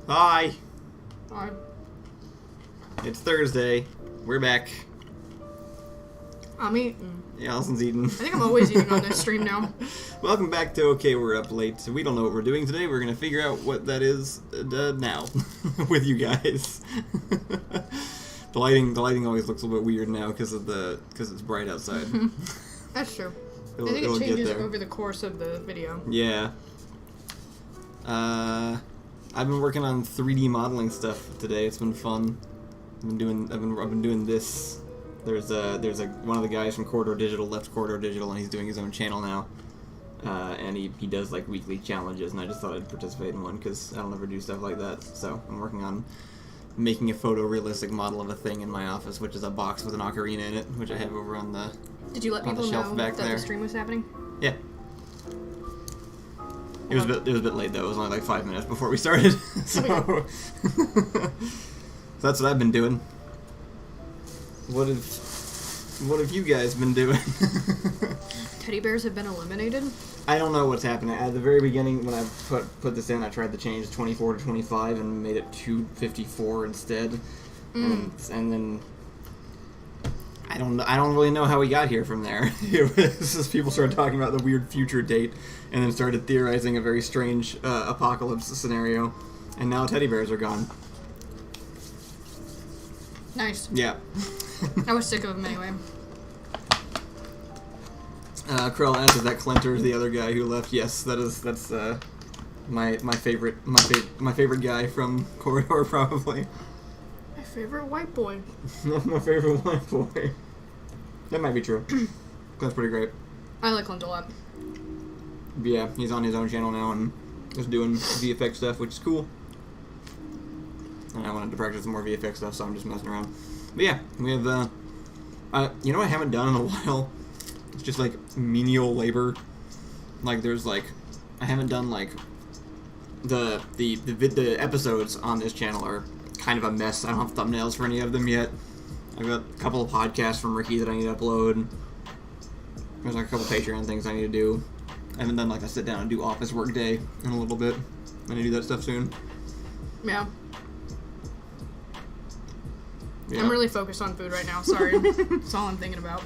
Hi. Hi. It's Thursday. We're back. I'm eating. Yeah, Allison's eating. I think I'm always eating on this stream now. Welcome back to Okay, We're Up Late. So we don't know what we're doing today. We're going to figure out what that is now with you guys. The lighting always looks a little bit weird now because it's bright outside. That's true. I think It'll it get changes there. over the course of the video. Yeah. I've been working on 3D modeling stuff today. It's been fun. I've been doing this. There's one of the guys from Corridor Digital left Corridor Digital, and he's doing his own channel now. And he does like weekly challenges, and I just thought I'd participate in one because I don't ever do stuff like that. So I'm working on making a photorealistic model of a thing in my office, which is a box with an ocarina in it, which I have over on the Did you let people know that the stream was happening? Yeah. It was a bit late though. It was only like 5 minutes before we started. So that's what I've been doing. What have you guys been doing? Teddy bears have been eliminated? I don't know what's happening. At the very beginning, when I put this in, I tried to change 24 to 25 and made it 254 instead. And then I don't really know how we got here from there. It was just people started talking about the weird future date, and then started theorizing a very strange apocalypse scenario, and now teddy bears are gone. Nice. Yeah. I was sick of them anyway. Krell answers that Clinter's the other guy who left. Yes, that's my favorite guy from Corridor probably. My favorite white boy. My favorite white boy. That might be true. That's pretty great. I like Clint a lot. But yeah, he's on his own channel now and just doing VFX stuff, which is cool. And I wanted to practice some more VFX stuff, so I'm just messing around. But yeah, we have, you know what I haven't done in a while? It's just, like, menial labor. Like, there's, like, I haven't done, like, the episodes on this channel are kind of a mess. I don't have thumbnails for any of them yet. I've got a couple of podcasts from Ricky that I need to upload. There's, like, a couple Patreon things I need to do. I haven't done, like, a sit-down and do office work day in a little bit. I need to do that stuff soon. Yeah. Yeah. I'm really focused on food right now, sorry. That's all I'm thinking about.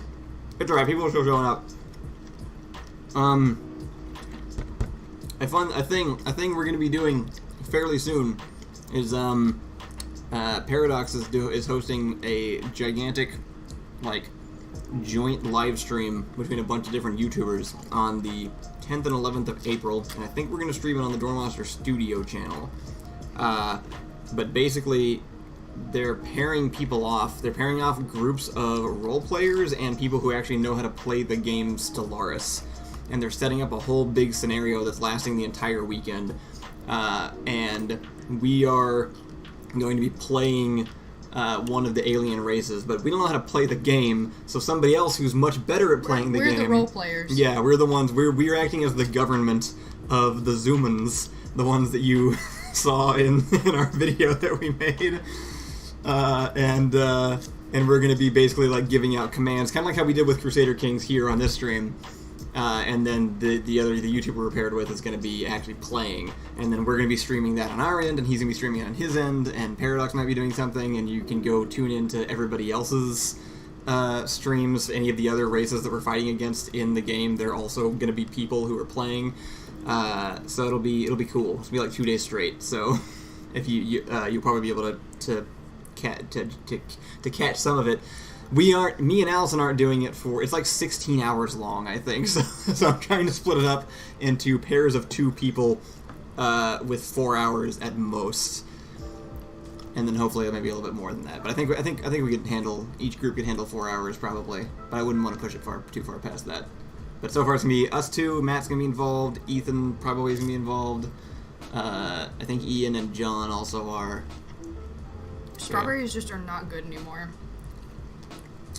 It's alright, people are still showing up. A thing we're gonna be doing fairly soon is Paradox is hosting a gigantic, like, joint live stream between a bunch of different YouTubers on the 10th and 11th of April, and I think we're gonna stream it on the Dormaster Studio channel. But basically, they're pairing people off. They're pairing off groups of role players and people who actually know how to play the game Stellaris. And they're setting up a whole big scenario that's lasting the entire weekend. And we are going to be playing one of the alien races, but we don't know how to play the game, so somebody else who's much better at playing the game... We're the role players. Yeah, we're the ones... We're acting as the government of the Zoomans, the ones that you saw in our video that we made. And we're going to be basically like giving out commands, kind of like how we did with Crusader Kings here on this stream. And then the YouTuber we're paired with is going to be actually playing, and then we're going to be streaming that on our end, and he's going to be streaming it on his end, and Paradox might be doing something, and you can go tune into everybody else's streams. Any of the other races that we're fighting against in the game, they're also going to be people who are playing. So it'll be cool. It'll be like 2 days straight. So if you'll probably be able to catch some of it. Me and Allison aren't doing it for, it's like 16 hours long, I think, so I'm trying to split it up into pairs of 2 people with 4 hours at most, and then hopefully maybe a little bit more than that. But I think we could handle, each group could handle 4 hours probably, but I wouldn't want to push it too far past that. But so far it's gonna be us 2. Matt's gonna be involved. Ethan probably is gonna be involved. I think Ian and John also are. Strawberries just are not good anymore.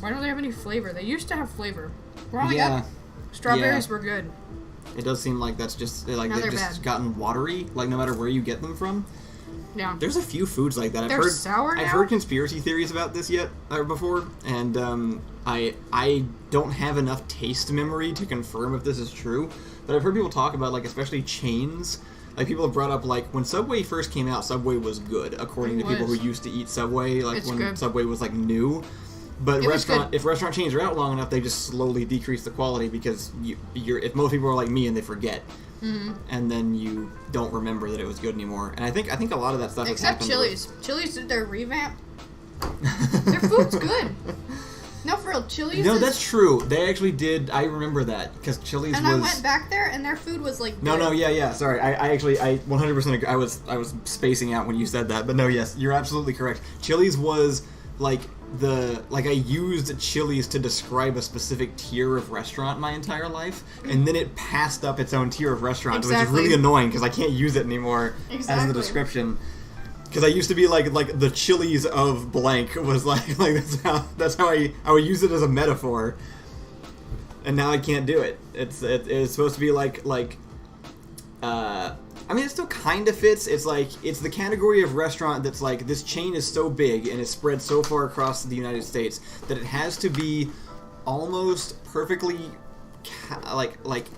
Why don't they have any flavor? They used to have flavor. Strawberries were good. It does seem like that's just like Now they've they're just bad. gotten watery. Like no matter where you get them from. Yeah. There's a few foods like that. They're sour now? I've heard conspiracy theories about this before, and I don't have enough taste memory to confirm if this is true. But I've heard people talk about, like, especially chains Like, people have brought up, like, when Subway first came out, Subway was good, according to people who used to eat Subway, like, It's when good. Subway was, like, new. But if restaurant chains are out long enough, they just slowly decrease the quality because if most people are like me and they forget, and then you don't remember that it was good anymore. And I think a lot of that stuff. Except Chili's. Chili's did their revamp. Their food's good. No, for real, Chili's. No, that's true. They actually did. I remember that because Chili's and I went back there, and their food was like. No, yeah. Sorry, I 100% agree. I was spacing out when you said that, but no, yes, you're absolutely correct. Chili's was like I used Chili's to describe a specific tier of restaurant my entire life, and then it passed up its own tier of restaurant, which is really annoying because I can't use it anymore as the description. Because I used to be like the Chili's of blank was like that's how I would use it as a metaphor, and now I can't do it. It's supposed to be like. I mean, it still kind of fits. It's like, it's the category of restaurant that's like, this chain is so big and is spread so far across the United States that it has to be almost perfectly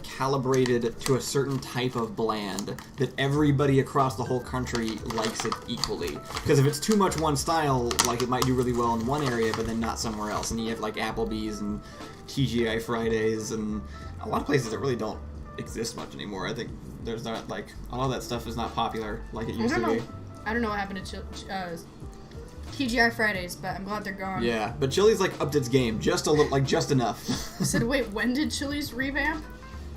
calibrated to a certain type of bland that everybody across the whole country likes it equally. Because if it's too much one style, like, it might do really well in one area but then not somewhere else. And you have like Applebee's and TGI Fridays and a lot of places that really don't exist much anymore. I think there's not, like, all of that stuff is not popular like it used to be. I don't know what happened to TGI Fridays, but I'm glad they're gone. Yeah, but Chili's like upped its game just a little, like just enough. I said, wait, when did Chili's revamp?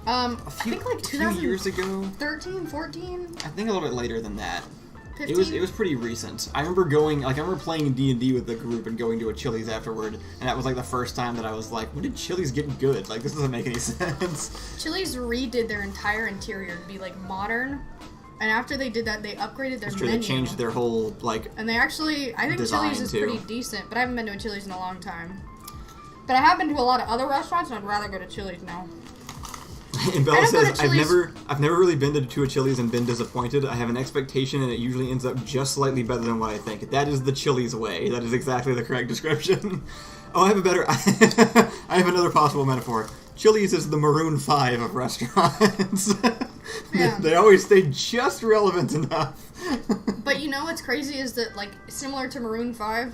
I think like 2 years ago. 13, 14. I think a little bit later than that. 15? It was pretty recent. I remember playing D&D with the group and going to a Chili's afterward, and that was like the first time that I was like, when did Chili's get good? Like, this doesn't make any sense. Chili's redid their entire interior to be like modern, and after they did that, they upgraded their menu. They changed their whole like. And they actually, I think Chili's is pretty decent, but I haven't been to a Chili's in a long time. But I have been to a lot of other restaurants, and I'd rather go to Chili's now. And Bella says, I've never really been to a Chili's and been disappointed. I have an expectation, and it usually ends up just slightly better than what I think. That is the Chili's way. That is exactly the correct description. Oh, I have another possible metaphor. Chili's is the Maroon 5 of restaurants. Yeah. They always stay just relevant enough. But you know what's crazy is that, like, similar to Maroon 5,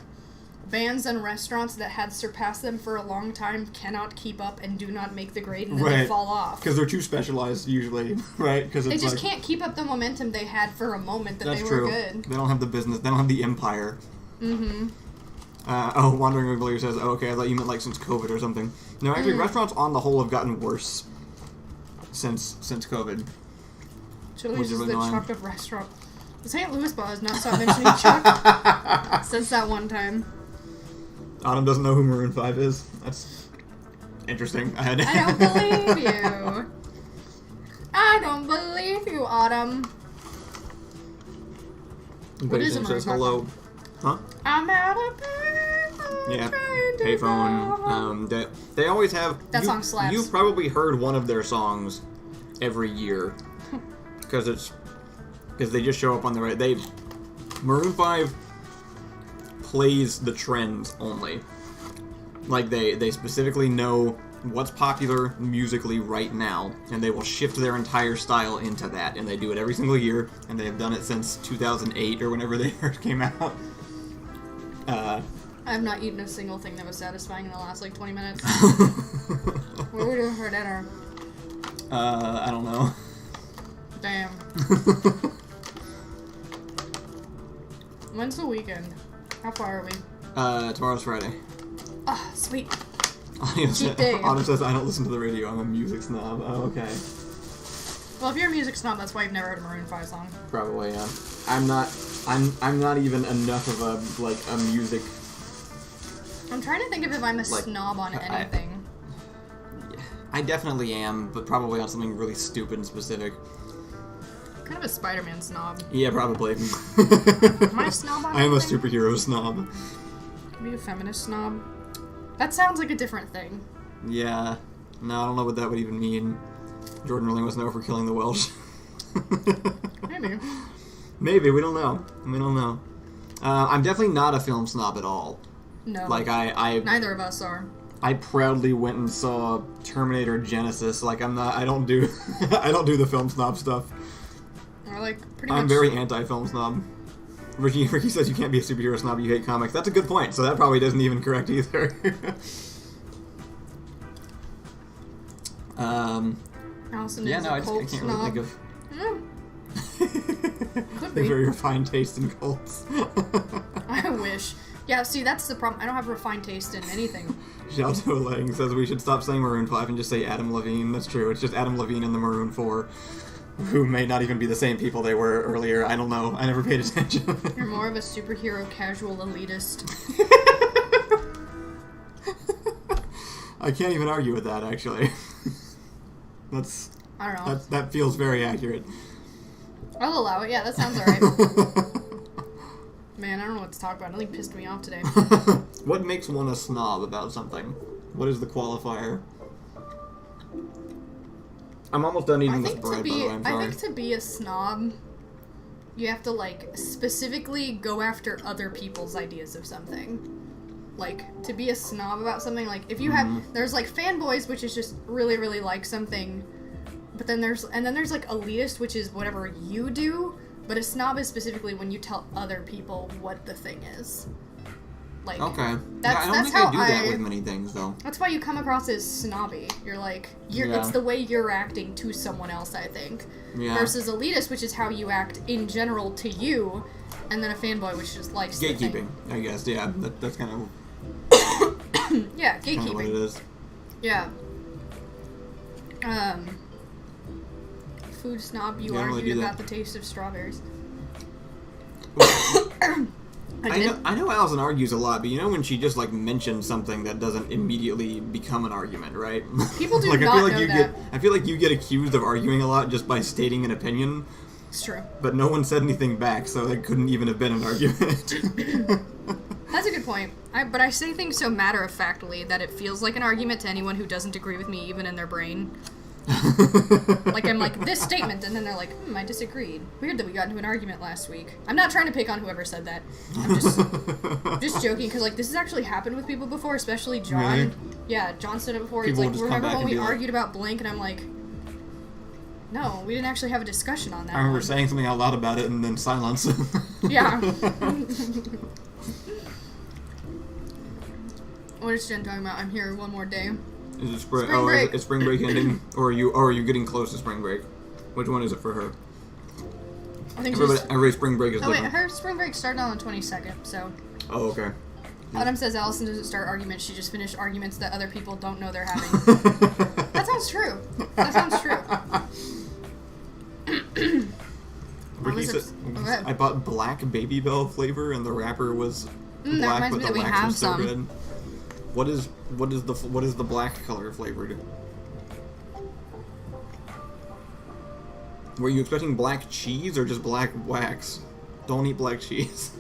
bands and restaurants that had surpassed them for a long time cannot keep up and do not make the grade, and then they fall off. Because they're too specialized, usually, right? Because they just can't keep up the momentum they had for a moment that they were true. Good. They don't have the business. They don't have the empire. Mm-hmm. Wandering Regular says, oh, okay, I thought you meant like since COVID or something. No, actually, restaurants on the whole have gotten worse since COVID. Chili's is the Chuck of restaurant. The St. Louis Ball has not stopped mentioning Chuck since that one time. Autumn doesn't know who Maroon 5 is. That's interesting. I don't believe you. I don't believe you, Autumn. What is it? Says hello. Huh? I'm out of payphone. Yeah, payphone. They always have. That song slaps. You've probably heard one of their songs every year because they just show up on the right. Maroon 5 plays the trends only. Like they specifically know what's popular musically right now, and they will shift their entire style into that, and they do it every single year, and they have done it since 2008 or whenever they first came out. I have not eaten a single thing that was satisfying in the last, like, 20 minutes. What are we doing for dinner? I don't know. Damn. When's the weekend? How far are we? Tomorrow's Friday. Ah, sweet. Autumn says, I don't listen to the radio, I'm a music snob. Oh, okay. Well, if you're a music snob, that's why you've never heard a Maroon 5 song. Probably, yeah. I'm not even enough of a music. I'm trying to think of if I'm a snob on anything. I definitely am, but probably on something really stupid and specific. Kind of a Spider-Man snob. Yeah, probably. Am I a snob on I am a anything? superhero snob. Maybe a feminist snob? That sounds like a different thing. Yeah. No, I don't know what that would even mean. Jordan really wants to know if we're killing the Welsh. Maybe. Maybe, we don't know. We don't know. I'm definitely not a film snob at all. No. Like, I neither of us are. I proudly went and saw Terminator Genesis. Like, I don't do I don't do the film snob stuff. Or like pretty much. I'm very anti-film snob. Ricky says you can't be a superhero snob, you hate comics. That's a good point, so that probably isn't even correct either. Allison yeah, is no, I cult can't snob. really think of... Could be. Very refined taste in cults. I wish. Yeah, see, that's the problem. I don't have refined taste in anything. Xiao Lang says we should stop saying Maroon 5 and just say Adam Levine. That's true. It's just Adam Levine and the Maroon 4, who may not even be the same people they were earlier. I don't know. I never paid attention. You're more of a superhero casual elitist. I can't even argue with that, actually. I don't know. That feels very accurate. I'll allow it. Yeah, that sounds alright. Man, I don't know what to talk about. Nothing pissed me off today. What makes one a snob about something? What is the qualifier? I'm almost done eating this bread, by the way. I'm sorry. I think to be a snob, you have to, like, specifically go after other people's ideas of something. Like, to be a snob about something, like, if you have, there's, like, fanboys, which is just really, really like something, but then there's like, elitist, which is whatever you do, but a snob is specifically when you tell other people what the thing is. Like, okay. That's, I don't think I do that with many things, though. That's why you come across as snobby. You're like, it's the way you're acting to someone else, I think. Yeah. Versus elitist, which is how you act in general to you, and then a fanboy, which just likes gatekeeping, I guess. Yeah, that's kind of... yeah, gatekeeping. Kind of what it is. Yeah. Food snob, you argued about the taste of strawberries. I know Allison argues a lot, but you know when she just, like, mentions something that doesn't immediately become an argument, right? People do like, not know that. I feel like you get accused of arguing a lot just by stating an opinion. It's true. But no one said anything back, so it couldn't even have been an argument. That's a good point. But I say things so matter-of-factly that it feels like an argument to anyone who doesn't agree with me, even in their brain. Like, I'm like, this statement, and then they're like, I disagreed. Weird that we got into an argument last week. I'm not trying to pick on whoever said that. I'm just joking, because, like, this has actually happened with people before, especially John. Really? Yeah, John said it before. People He's like, remember when we like, argued about blank? And I'm like, no, we didn't actually have a discussion on that. I remember saying something out loud about it, and then silence. Yeah. What is Jen talking about? I'm here one more day. Is it spring break? Is spring break ending, or are you getting close to spring break? Which one is it for her? I think every spring break is different. Wait, her spring break started on the 22nd, so. Oh, okay. Autumn says Allison doesn't start arguments; she just finished arguments that other people don't know they're having. That sounds true. That sounds true. Ricky said, I bought black Baby Bell flavor, and the wrapper was black, but the wax was so good. What is the black color flavored? Were you expecting black cheese or just black wax? Don't eat black cheese.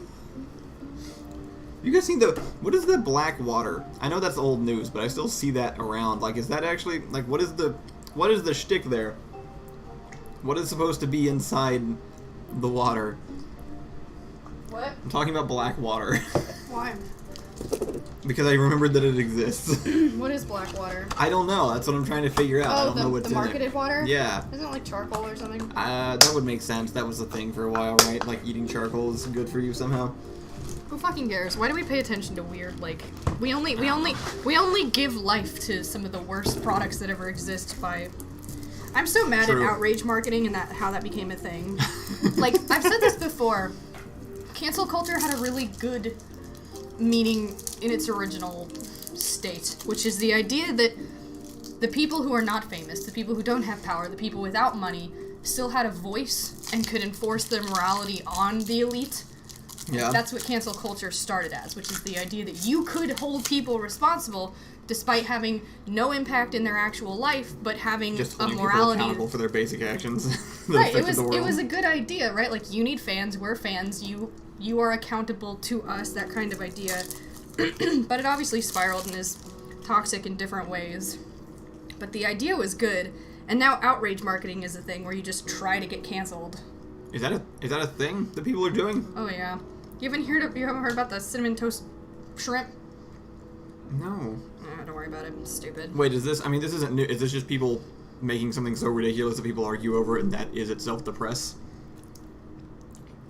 You guys seen what is the black water? I know that's old news, but I still see that around. Like, is that actually, like, what is the shtick there? What is supposed to be inside the water? What? I'm talking about black water. Why? Because I remembered that it exists. What is black water? I don't know. That's what I'm trying to figure out. I don't know what's in it. The marketed water? Yeah. Isn't it like charcoal or something? That would make sense. That was the thing for a while, right? Like, eating charcoal is good for you somehow. Who fucking cares? Why do we pay attention to weird, like, we only give life to some of the worst products that ever exist by... I'm so mad at outrage marketing and how that became a thing. Like, I've said this before. Cancel culture had a really good meaning in its original state, which is the idea that the people who are not famous, the people who don't have power, the people without money, still had a voice and could enforce their morality on the elite. Yeah. That's what cancel culture started as, which is the idea that you could hold people responsible despite having no impact in their actual life, but having just a morality. People accountable for their basic actions. Right. It was a good idea, right? Like, you need fans, we're fans, you are accountable to us, that kind of idea. But it obviously spiraled and is toxic in different ways. But the idea was good, and now outrage marketing is a thing where you just try to get canceled. Is that a thing that people are doing? Oh yeah. You haven't heard about the cinnamon toast shrimp? No. Don't worry about it. It's stupid. Wait, this isn't new. Is this just people making something so ridiculous that people argue over it, and that is itself the press?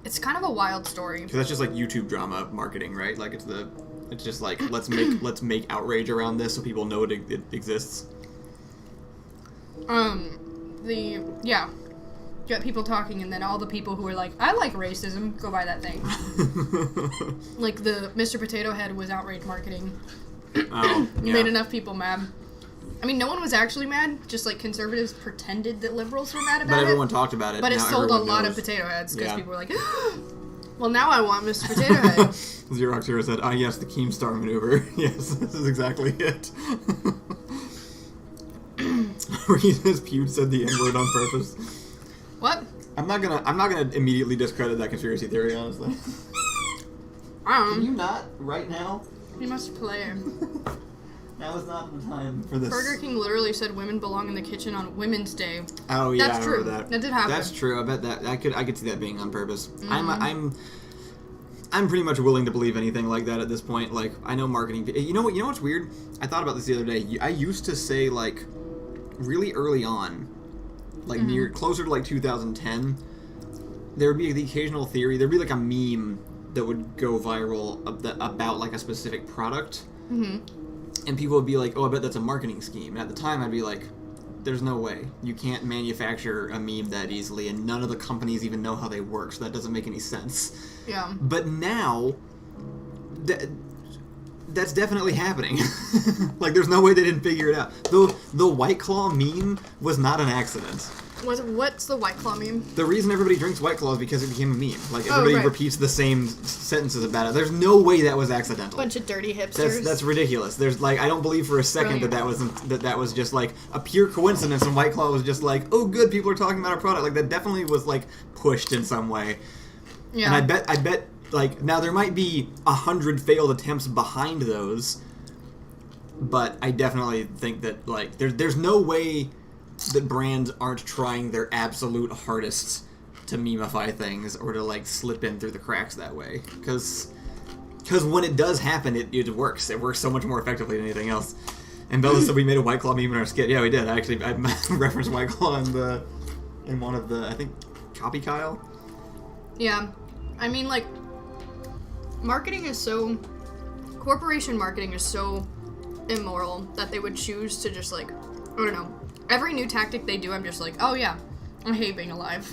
It's kind of a wild story. Because that's just like YouTube drama marketing, right? Like it's just like let's make outrage around this so people know it exists. Yeah. You got people talking, and then all the people who are like, I like racism, go buy that thing. Like the Mr. Potato Head was outrage marketing. Oh, You made enough people mad. I mean, no one was actually mad. Just like conservatives pretended that liberals were mad about it. But everyone talked about it. But it Now sold a everyone lot knows. of potato heads because Yeah. people were like, well, now I want Mr. Potato Head. Xerox Hero said, "Ah, yes, the Keemstar maneuver." Yes, this is exactly it. Reese's Pube said the N-word on purpose. What? I'm not gonna immediately discredit that conspiracy theory, honestly. Can you not right now? You must play. Now is not the time for this. Burger King literally said women belong in the kitchen on Women's Day. Oh yeah, That's I true. remember that. That did happen. That's true. I bet that I could see that being on purpose. Mm-hmm. I'm pretty much willing to believe anything like that at this point. Like, I know marketing. You know what's weird? I thought about this the other day. I used to say, like, really early on, like closer to like 2010, there would be the occasional theory. There'd be like a meme that would go viral about like a specific product, and people would be like, "Oh, I bet that's a marketing scheme." And at the time, I'd be like, "There's no way. You can't manufacture a meme that easily, and none of the companies even know how they work, so that doesn't make any sense." Yeah. But now, that's definitely happening. Like, there's no way they didn't figure it out. The White Claw meme was not an accident. What's the White Claw meme? The reason everybody drinks White Claw is because it became a meme. Like, everybody right. repeats the same sentences about it. There's no way that was accidental. Bunch of dirty hipsters. That's ridiculous. There's like, I don't believe for a second that was just like a pure coincidence, and White Claw was just like, oh good, people are talking about our product. Like, that definitely was like pushed in some way. Yeah. And I bet like, now there might be 100 failed attempts behind those, but I definitely think that like there's no way that brands aren't trying their absolute hardest to memify things or to like slip in through the cracks that way, because when it does happen, it works. It works so much more effectively than anything else. And Bella said we made a White Claw meme in our skit. Yeah, we did. I referenced White Claw in one of the, I think, Copy Kyle. Yeah. I mean, like, corporation marketing is so immoral that they would choose to just, like, I don't know. Every new tactic they do, I'm just like, oh yeah, I hate being alive.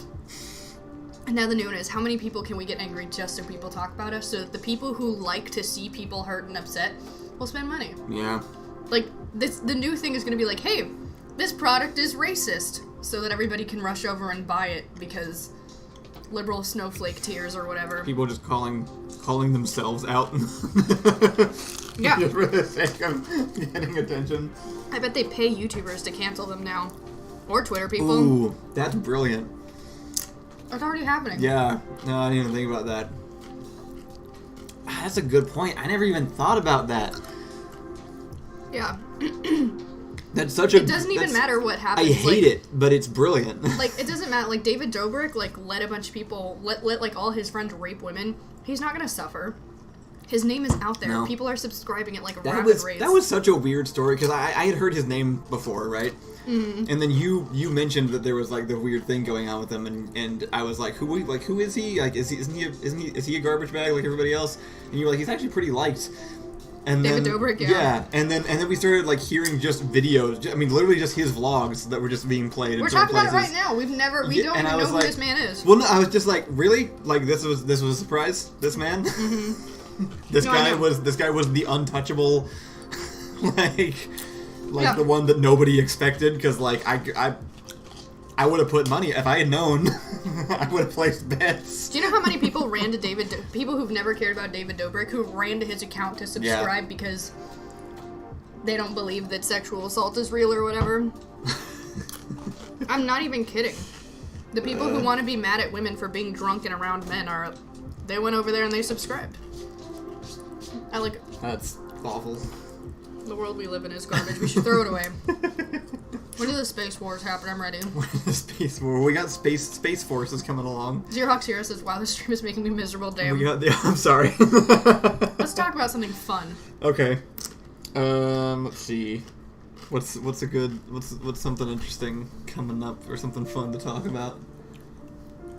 And now the new one is, how many people can we get angry just so people talk about us? So that the people who like to see people hurt and upset will spend money. Yeah. Like, the new thing is going to be like, hey, this product is racist. So that everybody can rush over and buy it because liberal snowflake tears or whatever. People just calling themselves out. Yeah. Just for the sake of getting attention. I bet they pay YouTubers to cancel them now. Or Twitter people. Ooh, that's brilliant. It's already happening. Yeah. No, I didn't even think about that. That's a good point. I never even thought about that. Yeah. That's such a... It doesn't even matter what happens. I hate it, but it's brilliant. Like, it doesn't matter. Like, David Dobrik, like, let a bunch of people, let like, all his friends rape women. He's not gonna suffer. His name is out there. No. People are subscribing at, like, That rapid rates. was such a weird story, because I had heard his name before, right? Mm-hmm. And then you mentioned that there was, like, the weird thing going on with him, and I was like, who is he? Like, is he a garbage bag like everybody else? And you were like, he's actually pretty liked. And David then, Dobrik, yeah. Yeah, and then we started, like, hearing just videos. I mean, literally just his vlogs that were just being played. We're in certain talking about places. it right now. We don't Yeah, even and I know was who like- this man is. Well, no, I was just like, really? Like, this was a surprise? This man? Mm-hmm. This No, I know. guy was the untouchable, like Yeah. the one that nobody expected, because, like, I would have put money, if I had known, I would have placed bets. Do you know how many people ran to people who've never cared about David Dobrik, who ran to his account to subscribe because they don't believe that sexual assault is real or whatever? I'm not even kidding. The people who want to be mad at women for being drunk and around men they went over there and they subscribed. That's awful. The world we live in is garbage. We should throw it away. When do the space wars happen? I'm ready. Space war. We got space forces coming along. Xerox Hero says, wow, this stream is making me miserable. Damn. I'm sorry. Let's talk about something fun. Okay. Let's see. What's something interesting coming up or something fun to talk about?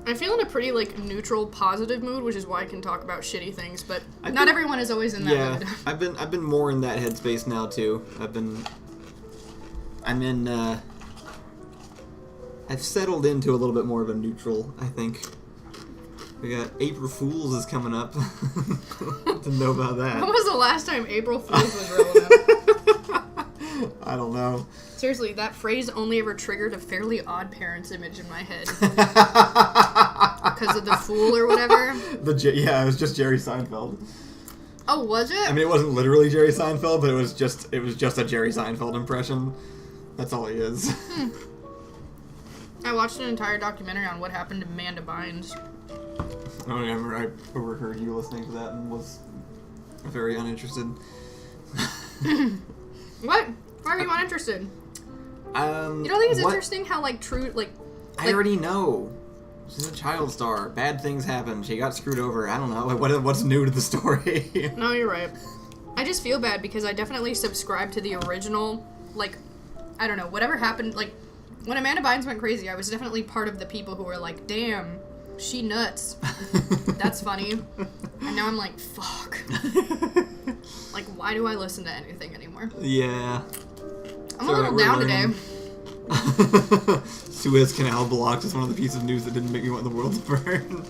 I feel in a pretty, like, neutral, positive mood, which is why I can talk about shitty things, but not everyone is always in that mood. I've been more in that headspace now, too. I've settled into a little bit more of a neutral, I think. We got April Fool's is coming up. Didn't know about that. When was the last time April Fool's was relevant? I don't know. Seriously, that phrase only ever triggered a Fairly Odd Parents image in my head. Because of the fool or whatever. Yeah, it was just Jerry Seinfeld. Oh, was it? I mean, it wasn't literally Jerry Seinfeld, but it was just a Jerry Seinfeld impression. That's all he is. I watched an entire documentary on what happened to Amanda Bynes. I overheard you listening to that and was very uninterested. What? Why are you uninterested? You don't think it's interesting how, like, true, like... I already know. She's a child star. Bad things happen. She got screwed over. I don't know. What's new to the story? No, you're right. I just feel bad because I definitely subscribe to the original, like, I don't know, whatever happened, like, when Amanda Bynes went crazy, I was definitely part of the people who were like, damn, she nuts. That's funny. And now I'm like, fuck. Like, why do I listen to anything anymore? Yeah. I'm a little down today. Suez Canal blocks is one of the pieces of news that didn't make me want the world to burn.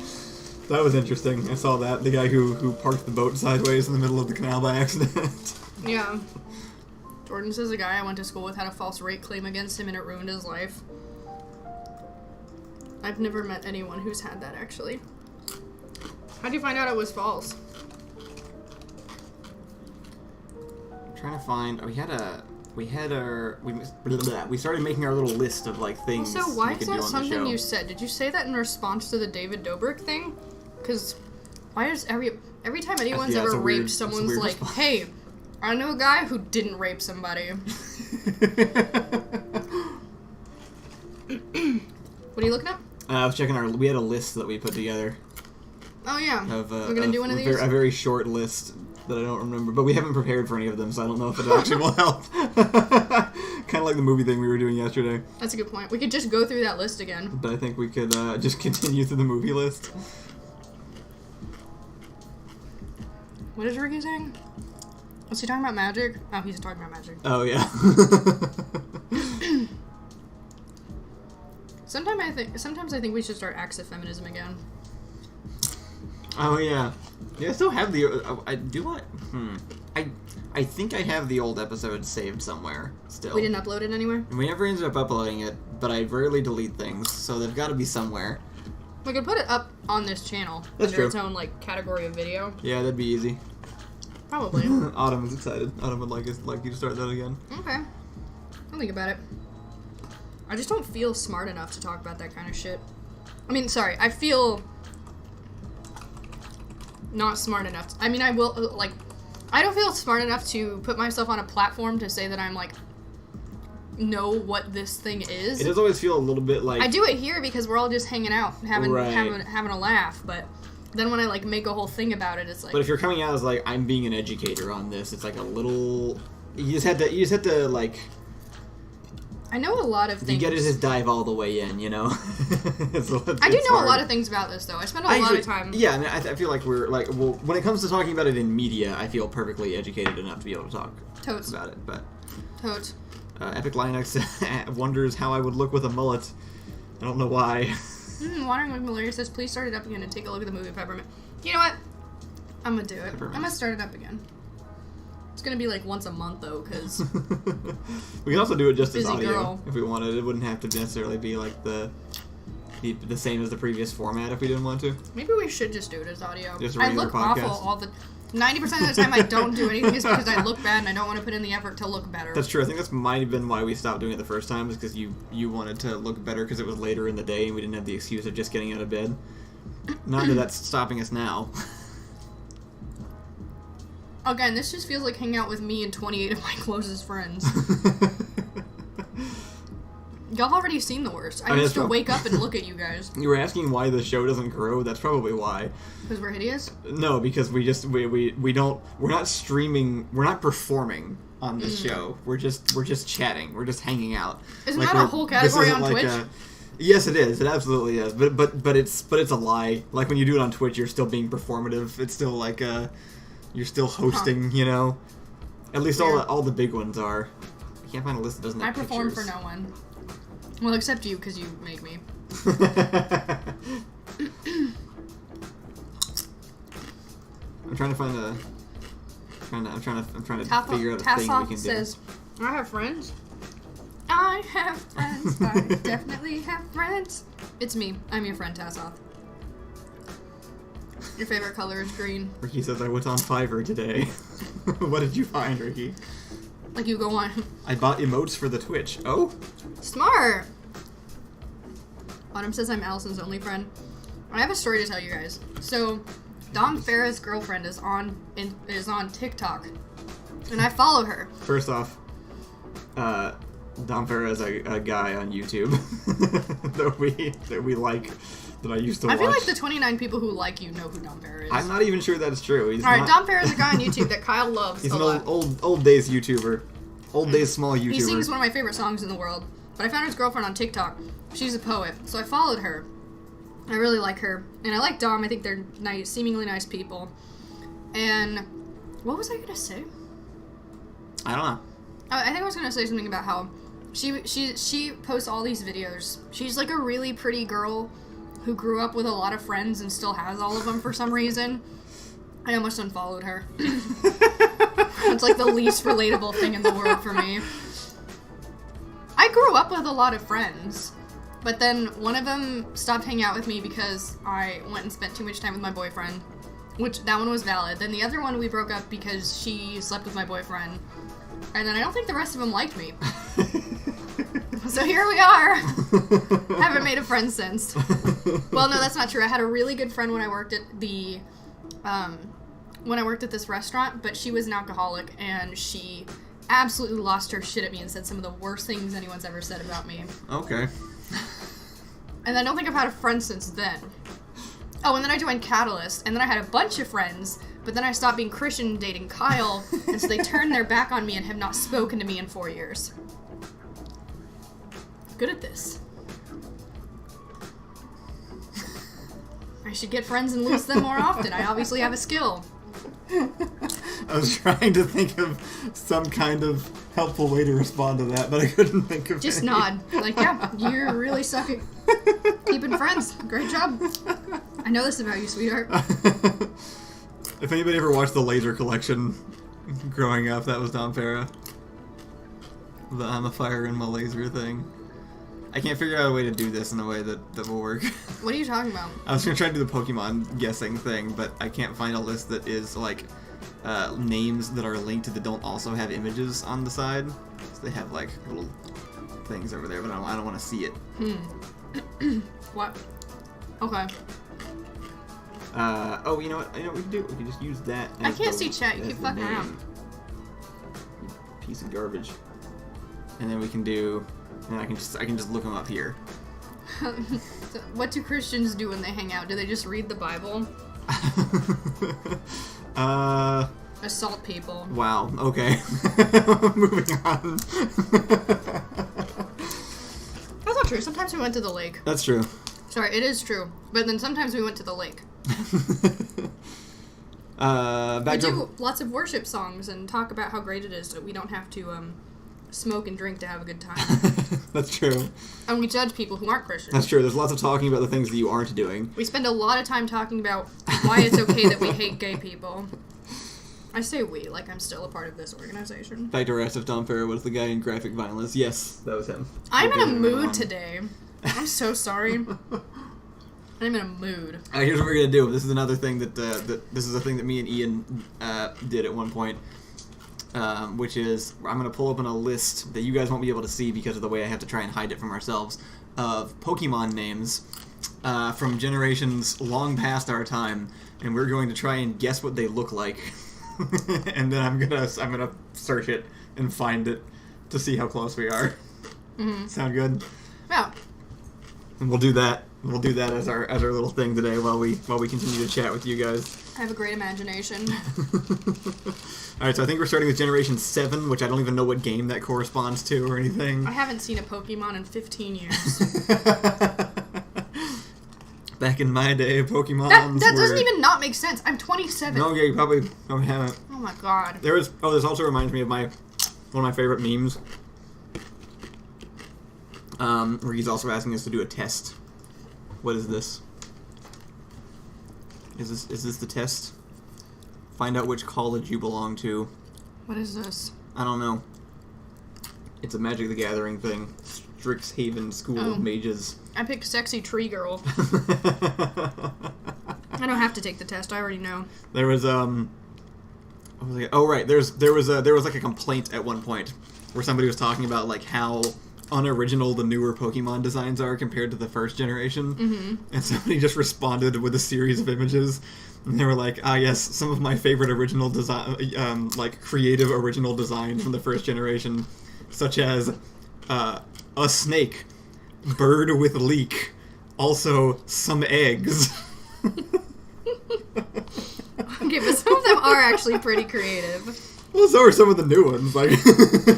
That was interesting. I saw that. The guy who parked the boat sideways in the middle of the canal by accident. Yeah. Jordan says a guy I went to school with had a false rape claim against him and it ruined his life. I've never met anyone who's had that, actually. How'd you find out it was false? I'm trying to find... We started making our little list of, like, things. So why we is that something you said? Did you say that in response to the David Dobrik thing? Because why is every time anyone's ever raped, someone's like, response. Hey, I know a guy who didn't rape somebody. What are you looking up? I was checking we had a list that we put together. Oh yeah. We're gonna do one of these? A very short list that I don't remember, but we haven't prepared for any of them, so I don't know if it actually will help. Kind of like the movie thing we were doing yesterday. That's a good point. We could just go through that list again. But I think we could just continue through the movie list. What is Ricky saying? Was he talking about magic? Oh, he's talking about magic. Oh, yeah. Sometimes I think we should start acts of feminism again. Oh, yeah. Yeah, I still have the... I think I have the old episode saved somewhere, still. We didn't upload it anywhere? We never ended up uploading it, but I rarely delete things, so they've got to be somewhere. We could put it up on this channel. That's under true. Its own, like, category of video. Yeah, that'd be easy. Probably. Autumn is excited. Autumn would like you to start that again. Okay. I'll think about it. I just don't feel smart enough to talk about that kind of shit. I mean, sorry, I feel not smart enough. I mean, I will, like, I don't feel smart enough to put myself on a platform to say that I'm, like, know what this thing is. It does always feel a little bit like... I do it here because we're all just hanging out, having a laugh, but then when I, like, make a whole thing about it, it's like... But if you're coming out as, like, I'm being an educator on this, it's like a little... You just had to, like... I know a lot of things. You gotta just dive all the way in, you know? I do know a lot of things about this, though. I spend a lot of time... Yeah, I mean, I feel like we're, like... Well, when it comes to talking about it in media, I feel perfectly educated enough to be able to talk about it, but... Totes. Epic Linux wonders how I would look with a mullet. I don't know why. Wandering with Malaria says, please start it up again and take a look at the movie Peppermint. You know what? I'm gonna do it. Peppermint. I'm gonna start it up again. It's gonna be like once a month, though, because... We can also do it just as audio, girl. if we wanted. It wouldn't have to necessarily be, like, the same as the previous format if we didn't want to. Maybe we should just do it as audio. Just a I regular look podcast. awful all the... 90% of the time I don't do anything is because I look bad and I don't want to put in the effort to look better. That's true. I think that's might have been why we stopped doing it the first time, is because you wanted to look better because it was later in the day and we didn't have the excuse of just getting out of bed. Not that that's stopping us now. Again, this just feels like hanging out with me and 28 of my closest friends. Y'all already seen the worst. I used to wake up and look at you guys. You were asking why the show doesn't grow? That's probably why. Because we're hideous? No, because we're not streaming, we're not performing on this show. We're just chatting. We're just hanging out. Isn't that a whole category on Twitch? Yes, it is. It absolutely is. But it's a lie. Like when you do it on Twitch, you're still being performative. It's still like you're still hosting. You know, at least all the big ones are. I can't find a list that doesn't have I perform pictures. for no one. Well, except you, because you make me. I'm trying to find a. I'm trying to figure out a thing we Tassoff can says, I have friends. I have friends. I definitely have friends. It's me. I'm your friend, Tassoff. Your favorite color is green. Ricky says I went on Fiverr today. What did you find, Ricky? Like you go on. I bought emotes for the Twitch. Oh? Smart! Autumn says I'm Allison's only friend. I have a story to tell you guys. So, Dom Farah's girlfriend is on TikTok, and I follow her. First off, Dom Farah is a guy on YouTube that we like, that I used to watch. I feel like the 29 people who like you know who Dom Farah is. I'm not even sure that's true. Alright, Dom Farah is a guy on YouTube that Kyle loves. He's an old days YouTuber. Old days small YouTuber. He sings one of my favorite songs in the world. But I found his girlfriend on TikTok. She's a poet, so I followed her. I really like her. And I like Dom. I think they're nice, seemingly nice people. And what was I going to say? I don't know. I think I was going to say something about how she posts all these videos. She's like a really pretty girl who grew up with a lot of friends and still has all of them for some reason. I almost unfollowed her. It's like the least relatable thing in the world for me. I grew up with a lot of friends, but then one of them stopped hanging out with me because I went and spent too much time with my boyfriend, which that one was valid. Then the other one we broke up because she slept with my boyfriend, and then I don't think the rest of them liked me. So here we are. Haven't made a friend since. Well, no, that's not true. I had a really good friend when I worked at this restaurant, but she was an alcoholic, and she absolutely lost her shit at me and said some of the worst things anyone's ever said about me. Okay. And I don't think I've had a friend since then. Oh, and then I joined Catalyst, and then I had a bunch of friends, but then I stopped being Christian and dating Kyle, and so they turned their back on me and have not spoken to me in 4 years. Good at this. I should get friends and lose them more often. I obviously have a skill. I was trying to think of some kind of helpful way to respond to that, but I couldn't think of Just any. nod. Like, yeah, you're really sucking. Keeping friends. Great job. I know this about you, sweetheart. If anybody ever watched the Laser Collection growing up, that was Dom Farah. The I'm a fire in my laser thing. I can't figure out a way to do this in a way that will work. What are you talking about? I was going to try to do the Pokemon guessing thing, but I can't find a list that is, like, names that are linked that don't also have images on the side. So they have, like, little things over there, but I don't want to see it. What? Okay. Oh, you know what? We can do? We can just use that as I can't the, see chat. You as keep the fucking name. around. Piece of garbage. And then we can do... And I can just look them up here. So what do Christians do when they hang out? Do they just read the Bible? Assault people. Wow. Okay. Moving on. That's not true. Sometimes we went to the lake. That's true. Sorry, it is true. But then sometimes we went to the lake. We do lots of worship songs and talk about how great it is that we don't have to smoke and drink to have a good time. That's true. And we judge people who aren't Christians. That's true. There's lots of talking about the things that you aren't doing. We spend a lot of time talking about why it's okay that we hate gay people. I say we, like I'm still a part of this organization. Back to rest of Dom Farah was the guy in graphic violence. Yes, that was him. I'm in a mood today. I'm so sorry. I'm in a mood. Here's what we're gonna do. This is another thing that this is a thing that me and Ian did at one point, which is I'm gonna pull open a list that you guys won't be able to see because of the way I have to try and hide it from ourselves of Pokemon names from generations long past our time, and we're going to try and guess what they look like, and then I'm gonna search it and find it to see how close we are. Mm-hmm. Sound good? Yeah. And we'll do that. We'll do that as our little thing today while we continue to chat with you guys. I have a great imagination. Alright, so I think we're starting with Generation 7, which I don't even know what game that corresponds to or anything. I haven't seen a Pokemon in 15 years. Back in my day, Pokemon. That doesn't even not make sense. I'm 27. No, yeah, you probably haven't. Oh my god. This also reminds me of one of my favorite memes. Where he's also asking us to do a test. What is this? Is this the test? Find out which college you belong to. What is this? I don't know. It's a Magic the Gathering thing. Strixhaven School of Mages. I picked Sexy Tree Girl. I don't have to take the test. I already know. There was what was it? Oh right, there was like a complaint at one point where somebody was talking about like how unoriginal the newer Pokemon designs are compared to the first generation, and somebody just responded with a series of images, and they were like, "Ah, yes, some of my favorite original design, like creative original designs from the first generation, such as a snake, bird with leek, also some eggs." Okay, but some of them are actually pretty creative. Well, so are some of the new ones. Like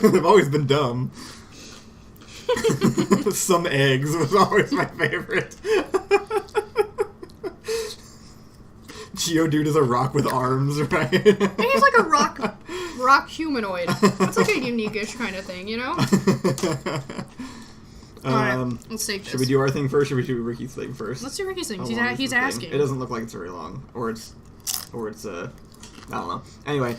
they've always been dumb. Some eggs was always my favorite. Geodude is a rock with arms, right? And he's like a rock humanoid. That's like a unique-ish kind of thing, you know? Alright, let's take this. Should we do our thing first, or should we do Ricky's thing first? Let's do Ricky's thing. How long He's is the asking. thing? It doesn't look like it's very long. Or it's I don't know. Anyway.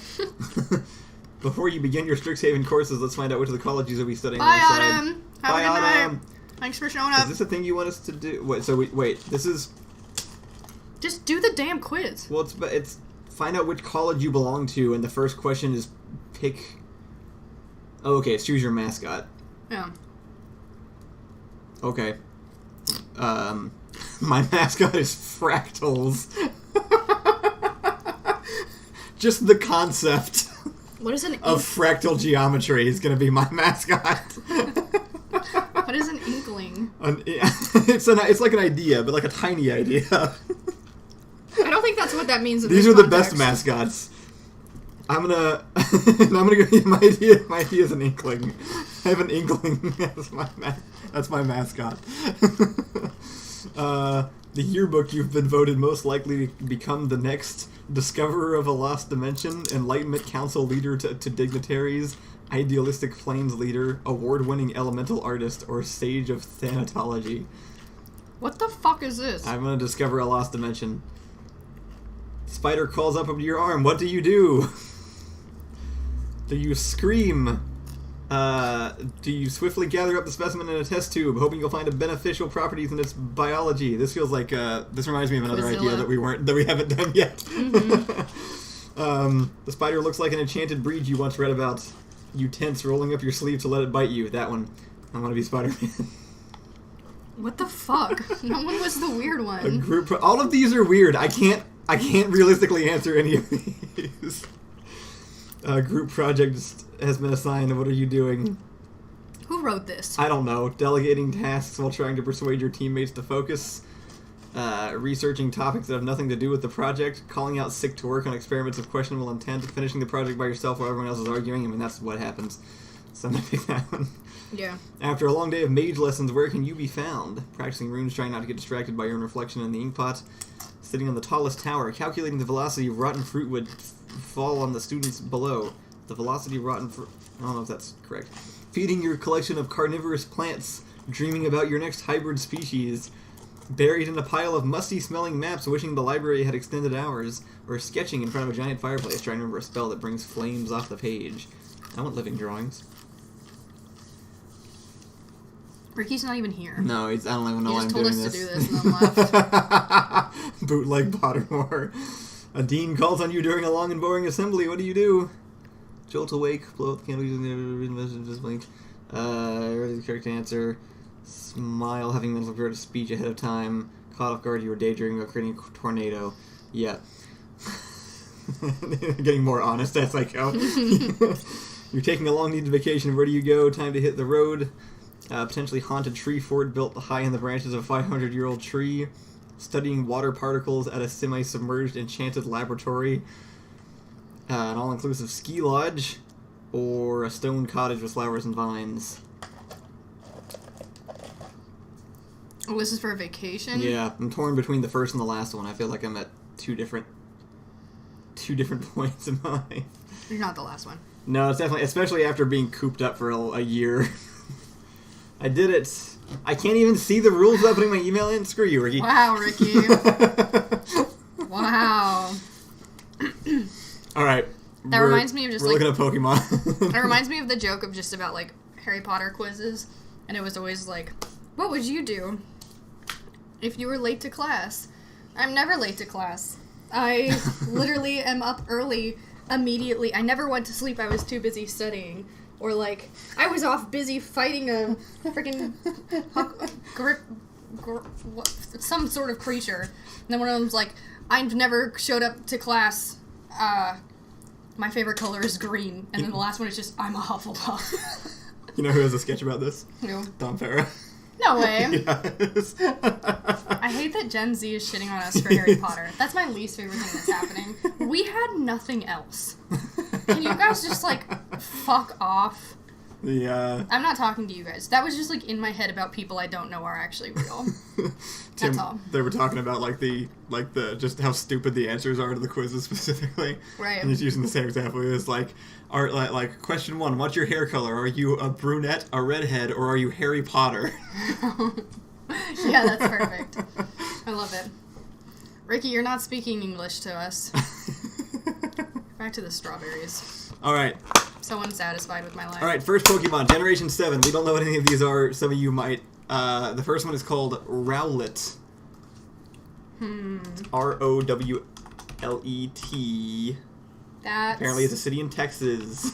Before you begin your Strixhaven courses, let's find out which of the colleges you'll be studying Bye, alongside. Autumn! Bye, Have a good Autumn! night. Thanks for showing up. Is this a thing you want us to do? Wait, this is... Just do the damn quiz. Well, it's find out which college you belong to, and the first question is pick... Oh, okay, it's choose your mascot. Yeah. Okay. My mascot is Fractals. Just the concept What is an of fractal geometry is going to be my mascot. What is an inkling? It's like an idea, but like a tiny idea. I don't think that's what that means in These this are the context. best mascots. I'm gonna give you my idea. My idea is an inkling. I have an inkling as that's my mascot. The yearbook you've been voted most likely to become the next discoverer of a lost dimension, Enlightenment Council leader to dignitaries, idealistic planes leader, award-winning elemental artist, or sage of thanatology. What the fuck is this? I'm gonna discover a lost dimension. Spider crawls up into your arm. What do you do? Do you scream? Do you swiftly gather up the specimen in a test tube, hoping you'll find beneficial properties in its biology? This feels like this reminds me of another idea that we haven't done yet. Mm-hmm. The spider looks like an enchanted breed you once read about. You tense, rolling up your sleeve to let it bite you. That one. I want to be Spider-Man. What the fuck? No one was the weird one. All of these are weird. I can't realistically answer any of these. Group project has been assigned. What are you doing? Who wrote this? I don't know. Delegating tasks while trying to persuade your teammates to focus. Researching topics that have nothing to do with the project. Calling out sick to work on experiments of questionable intent. Finishing the project by yourself while everyone else is arguing. I mean, that's what happens. So I'm gonna pick that one. Yeah. After a long day of mage lessons, where can you be found? Practicing runes, trying not to get distracted by your own reflection in the inkpot. Sitting on the tallest tower, calculating the velocity of rotten fruit would fall on the students below. The velocity of rotten fruit... I don't know if that's correct. Feeding your collection of carnivorous plants. Dreaming about your next hybrid species. Buried in a pile of musty-smelling maps, wishing the library had extended hours. Or sketching in front of a giant fireplace, trying to remember a spell that brings flames off the page. I want living drawings. Ricky's not even here. No, I don't even know why I'm doing this. He just told us to do this and then left. Bootleg Pottermore. A dean calls on you during a long and boring assembly. What do you do? Jolt awake, blow out the candle using the messages blink. Ready the correct answer. Smile, having mental prepared a speech ahead of time. Caught off guard, you were daydreaming about creating a tornado. Yeah. Getting more honest as I go. You're taking a long-needed vacation. Where do you go? Time to hit the road. Potentially haunted tree fort built high in the branches of a 500-year-old tree. studying water particles at a semi-submerged enchanted laboratory, an all-inclusive ski lodge, or a stone cottage with flowers and vines. Oh, this is for a vacation? Yeah, I'm torn between the first and the last one. I feel like I'm at two different points in my life. You're not the last one. No, it's definitely, especially after being cooped up for a year. I did it. I can't even see the rules without putting my email in. Screw you, Ricky. Wow, Ricky. Wow. All right. That reminds me of just we're looking at Pokemon. It reminds me of the joke of just about like Harry Potter quizzes, and it was always like, "What would you do if you were late to class?" I'm never late to class. I literally am up early immediately. I never went to sleep. I was too busy studying. Or, like, I was off busy fighting a freaking some sort of creature. And then one of them's like, I've never showed up to class. My favorite color is green. And then the last one is just, I'm a Hufflepuff. You know who has a sketch about this? Who? Don Farah. No way. Yes. I hate that Gen Z is shitting on us for Harry Potter. That's my least favorite thing that's happening. We had nothing else. Can you guys just, like, fuck off? Yeah. I'm not talking to you guys. That was just, like, in my head about people I don't know are actually real. Tim, That's all. They were talking about, like, the just how stupid the answers are to the quizzes specifically. Right. And he's using the same example. It was like, question 1, what's your hair color? Are you a brunette, a redhead, or are you Harry Potter? Yeah, that's perfect. I love it. Ricky, you're not speaking English to us. Back to the strawberries. All right. So unsatisfied with my life. All right, first Pokemon, Generation 7. We don't know what any of these are. Some of you might. The first one is called Rowlet. Rowlet. That's... Apparently it's a city in Texas.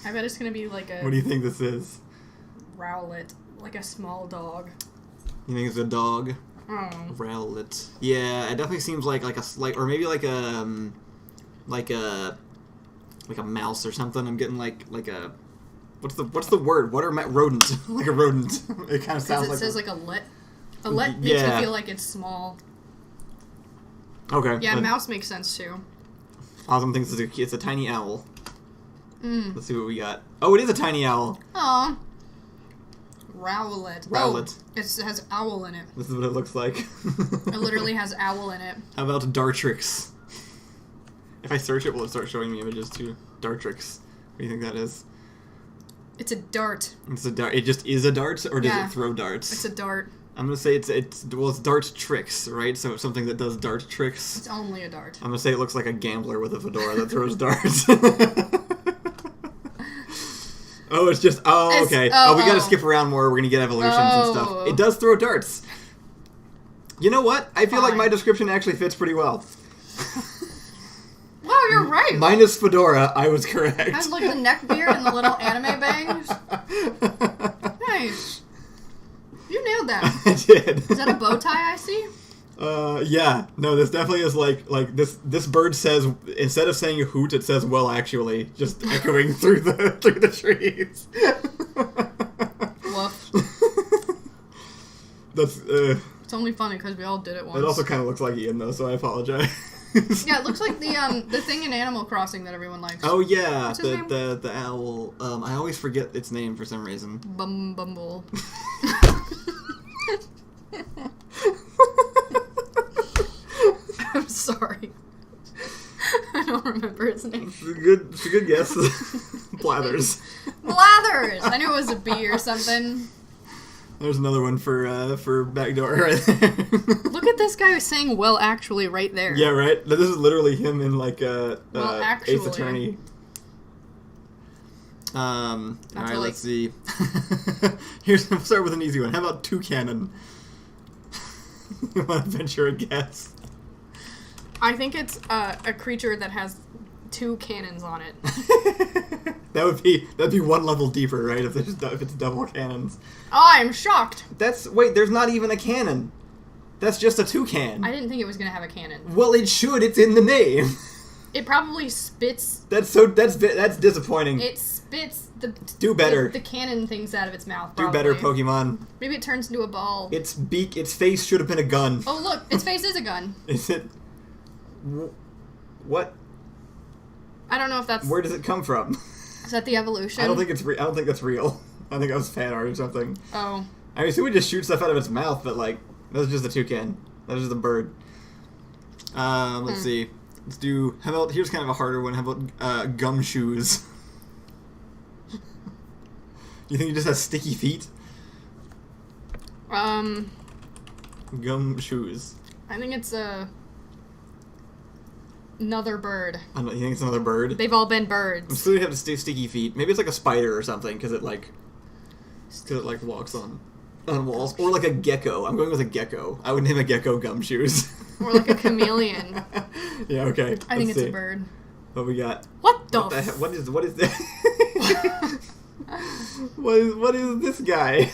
I bet it's going to be like a... What do you think this is? Rowlet. Like a small dog. You think it's a dog? Oh. Rowlet. Yeah, it definitely seems like a slight... Or maybe like a mouse or something. I'm getting like a... What's the word? What are rodent? Like a rodent. It kind of sounds like... It says like a lit. A lit makes me feel like it's small. Okay. Yeah, mouse makes sense too. Awesome thinks it's a tiny owl. Let's see what we got. Oh, it is a tiny owl. Aw. Rowlet. Rowlet. Oh, it has owl in it. This is what it looks like. It literally has owl in it. How about Dartrix? If I search it, will it start showing me images too? Dartrix. What do you think that is? It's a dart. It's a dart. It just is a dart, or does it throw darts? It's a dart. I'm gonna say it's dart tricks, right? So it's something that does dart tricks. It's only a dart. I'm gonna say it looks like a gambler with a fedora that throws darts. Oh, it's just... Oh, okay. We gotta skip around more. We're gonna get evolutions and stuff. It does throw darts. You know what? I feel like my description actually fits pretty well. Wow, you're right. Minus fedora, I was correct. Has like the neck beard and the little anime bangs. Nice. You nailed that. I did. Is that a bow tie I see? Yeah. No, this definitely is like this bird says, instead of saying hoot, it says well actually, just echoing through the trees. Woof. That's It's only funny because we all did it once. It also kind of looks like Ian though, so I apologize. Yeah, it looks like the thing in Animal Crossing that everyone likes. Oh yeah, What's his name? the owl. I always forget its name for some reason. Bumble. I'm sorry. I don't remember his name. It's a good guess. Blathers. Blathers! I knew it was a bee or something. There's another one for backdoor right there. Look at this guy saying well actually right there. Yeah, right? This is literally him in like well, actually. Ace Attorney. Alright, let's see. I'll start with an easy one. How about Toucanon? You want to venture a guess? I think it's a creature that has 2 cannons on it. That'd be one level deeper, right? If it's double cannons. I'm shocked. Wait, there's not even a cannon. That's just a toucan. I didn't think it was gonna have a cannon. Well, it should. It's in the name. It probably spits. That's disappointing. It spits spits the Do better. the cannon things out of its mouth. Do Probably. better, Pokemon. Maybe it turns into a ball. Its face should have been a gun. Oh look, its face is a gun. Is it? What? I don't know if that's. Where does it come from? Is that the evolution? I don't think it's I don't think that's real. I think that was fan art or something. Oh. I mean, so we just shoot stuff out of its mouth, but like that's just a toucan. That's just a bird. Let's see. Let's do. How about here's kind of a harder one. How about gumshoes? You think it just has sticky feet? Gumshoes. I think it's another bird. You think it's another bird? They've all been birds. I'm still gonna have sticky feet. Maybe it's like a spider or something because it walks on walls, or like a gecko. I'm going with a gecko. I would name a gecko gumshoes. Or like a chameleon. Yeah. Okay. I think Let's it's see. a bird. What we got? What the? What is that? What is this guy?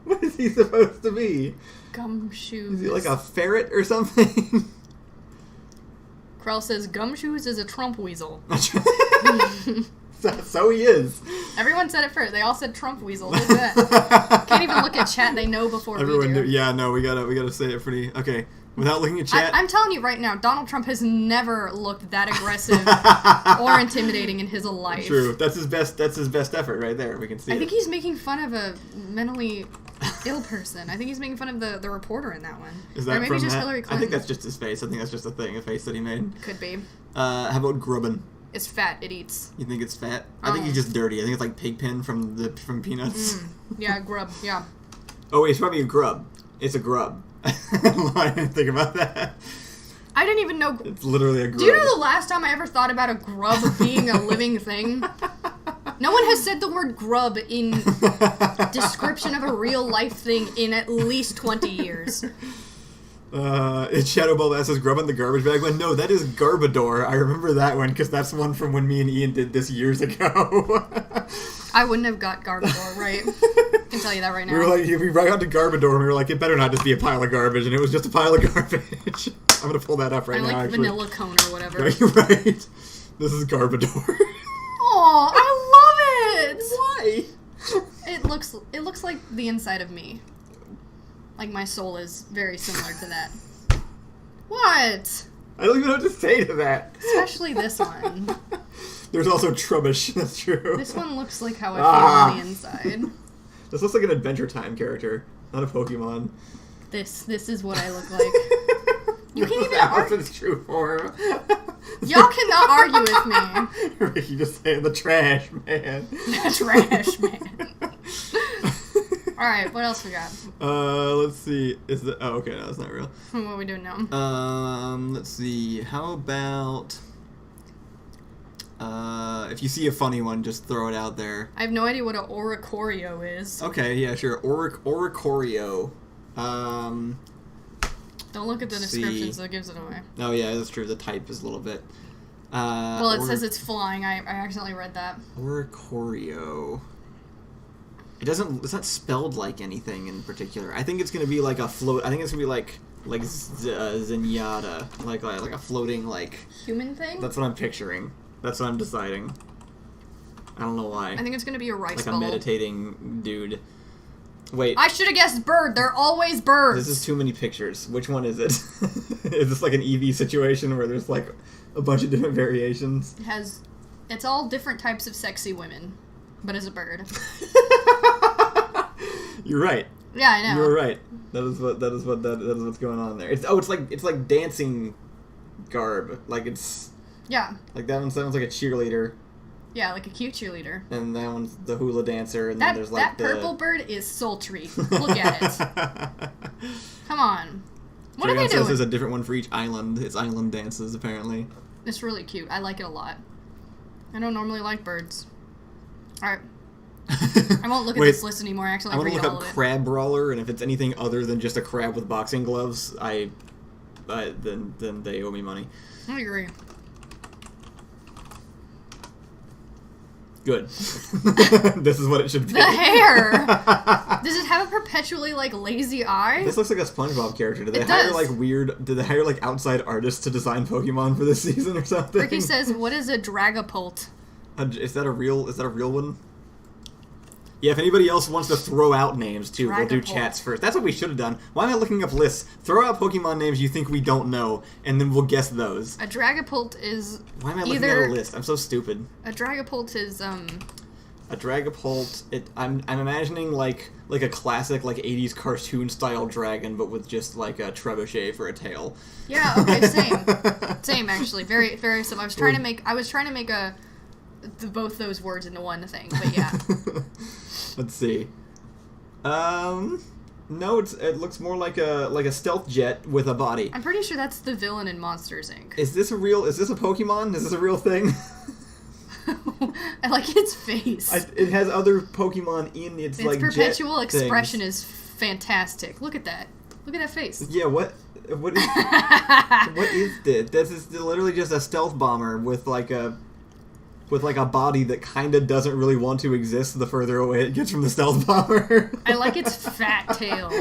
What is he supposed to be? Gumshoes. Is he like a ferret or something? Krell says Gumshoes is a Trump weasel. So he is. Everyone said it first. They all said Trump weasel. Look at that. Can't even look at chat. They know before Everyone we do. Yeah, no, we gotta say it pretty. Okay, without looking at chat. I'm telling you right now, Donald Trump has never looked that aggressive or intimidating in his life. True. That's his best effort right there. We can see. I think he's making fun of a mentally ill person. I think he's making fun of the reporter in that one. Is that or maybe from just that? Hillary Clinton. I think that's just his face. I think that's just a face that he made. Could be. How about grubbin? It's fat. It eats. You think it's fat? I think he's just dirty. I think it's like Pigpen from Peanuts. Yeah, grub. Yeah. Oh wait, it's probably a grub. It's a grub. I didn't think about that. I didn't even know. It's literally a grub. Do you know the last time I ever thought about a grub being a living thing? No one has said the word grub in description of a real life thing in at least 20 years. It's Shadowball that says grub in the garbage bag one. No, that is Garbodor. I remember that one because that's one from when me and Ian did this years ago. I wouldn't have got Garbodor, right? I can tell you that right now. We were like, we got to Garbodor and we were like, it better not just be a pile of garbage, and it was just a pile of garbage. I'm gonna pull that up right now. Like actually. vanilla cone or whatever. No, you're right. This is Garbodor. Aw, I love it. Why? It looks like the inside of me. Like my soul is very similar to that. What? I don't even know what to say to that. Especially this one. There's also Trubbish. That's true. This one looks like how I feel on the inside. This looks like an Adventure Time character, not a Pokemon. This is what I look like. You can't even argue. Its true form. Y'all cannot argue with me. Ricky just saying the trash man. The trash man. Alright, what else we got? Let's see. Oh, okay, no, that's not real. What are we doing now? Let's see. How about if you see a funny one, just throw it out there. I have no idea what an Oricorio is. Okay, yeah, sure. Oricorio. Don't look at the descriptions, that gives it away. Oh yeah, that's true. The type is a little bit. Well, it says it's flying. I accidentally read that. Oricorio. It's not spelled like anything in particular. I think it's gonna be like a float. I think it's gonna be like Zenyatta, like a floating human thing. That's what I'm picturing. That's what I'm deciding. I don't know why. I think it's gonna be a rice like ball. a meditating dude. Wait. I should have guessed bird. They're always birds. This is too many pictures. Which one is it? Is this like an Eevee situation where there's like a bunch of different variations? It's all different types of sexy women, but as a bird. You're right. Yeah, I know. You're right. That is what's going on there. It's like dancing garb. Like it's like that one sounds like a cheerleader. Yeah, like a cute cheerleader. And that one's the hula dancer, and then there's like that purple bird is sultry. Look at it. Come on. What are they doing? There's a different one for each island. It's island dances, apparently. It's really cute. I like it a lot. I don't normally like birds. Alright. I won't look at this list anymore. Actually, I want to look up it. crab brawler, and if it's anything other than just a crab with boxing gloves, then they owe me money. I agree. Good. This is what it should be. The hair! Does it have a perpetually, lazy eye? This looks like a SpongeBob character. Did they hire, outside artists to design Pokemon for this season or something? Ricky says, what is a Dragapult? Is that a real one? Yeah, if anybody else wants to throw out names, too, we'll do chats first. That's what we should have done. Why am I looking up lists? Throw out Pokemon names you think we don't know, and then we'll guess those. A Dragapult is Why am I looking at a list? I'm so stupid. A Dragapult is, A Dragapult, I'm imagining, like a classic, 80s cartoon-style dragon, but with just, a trebuchet for a tail. Yeah, okay, same. Same, actually. Very, very similar. I was trying to make both those words into one thing, but yeah. Let's see. No, it looks more like a stealth jet with a body. I'm pretty sure that's the villain in Monsters, Inc. Is this a Pokemon? Is this a real thing? I like its face. It has other Pokemon in its perpetual jet expression things. is fantastic. Look at that. Look at that face. Yeah, what is what is this? This is literally just a stealth bomber with a body that kind of doesn't really want to exist the further away it gets from the stealth bomber. I like its fat tail.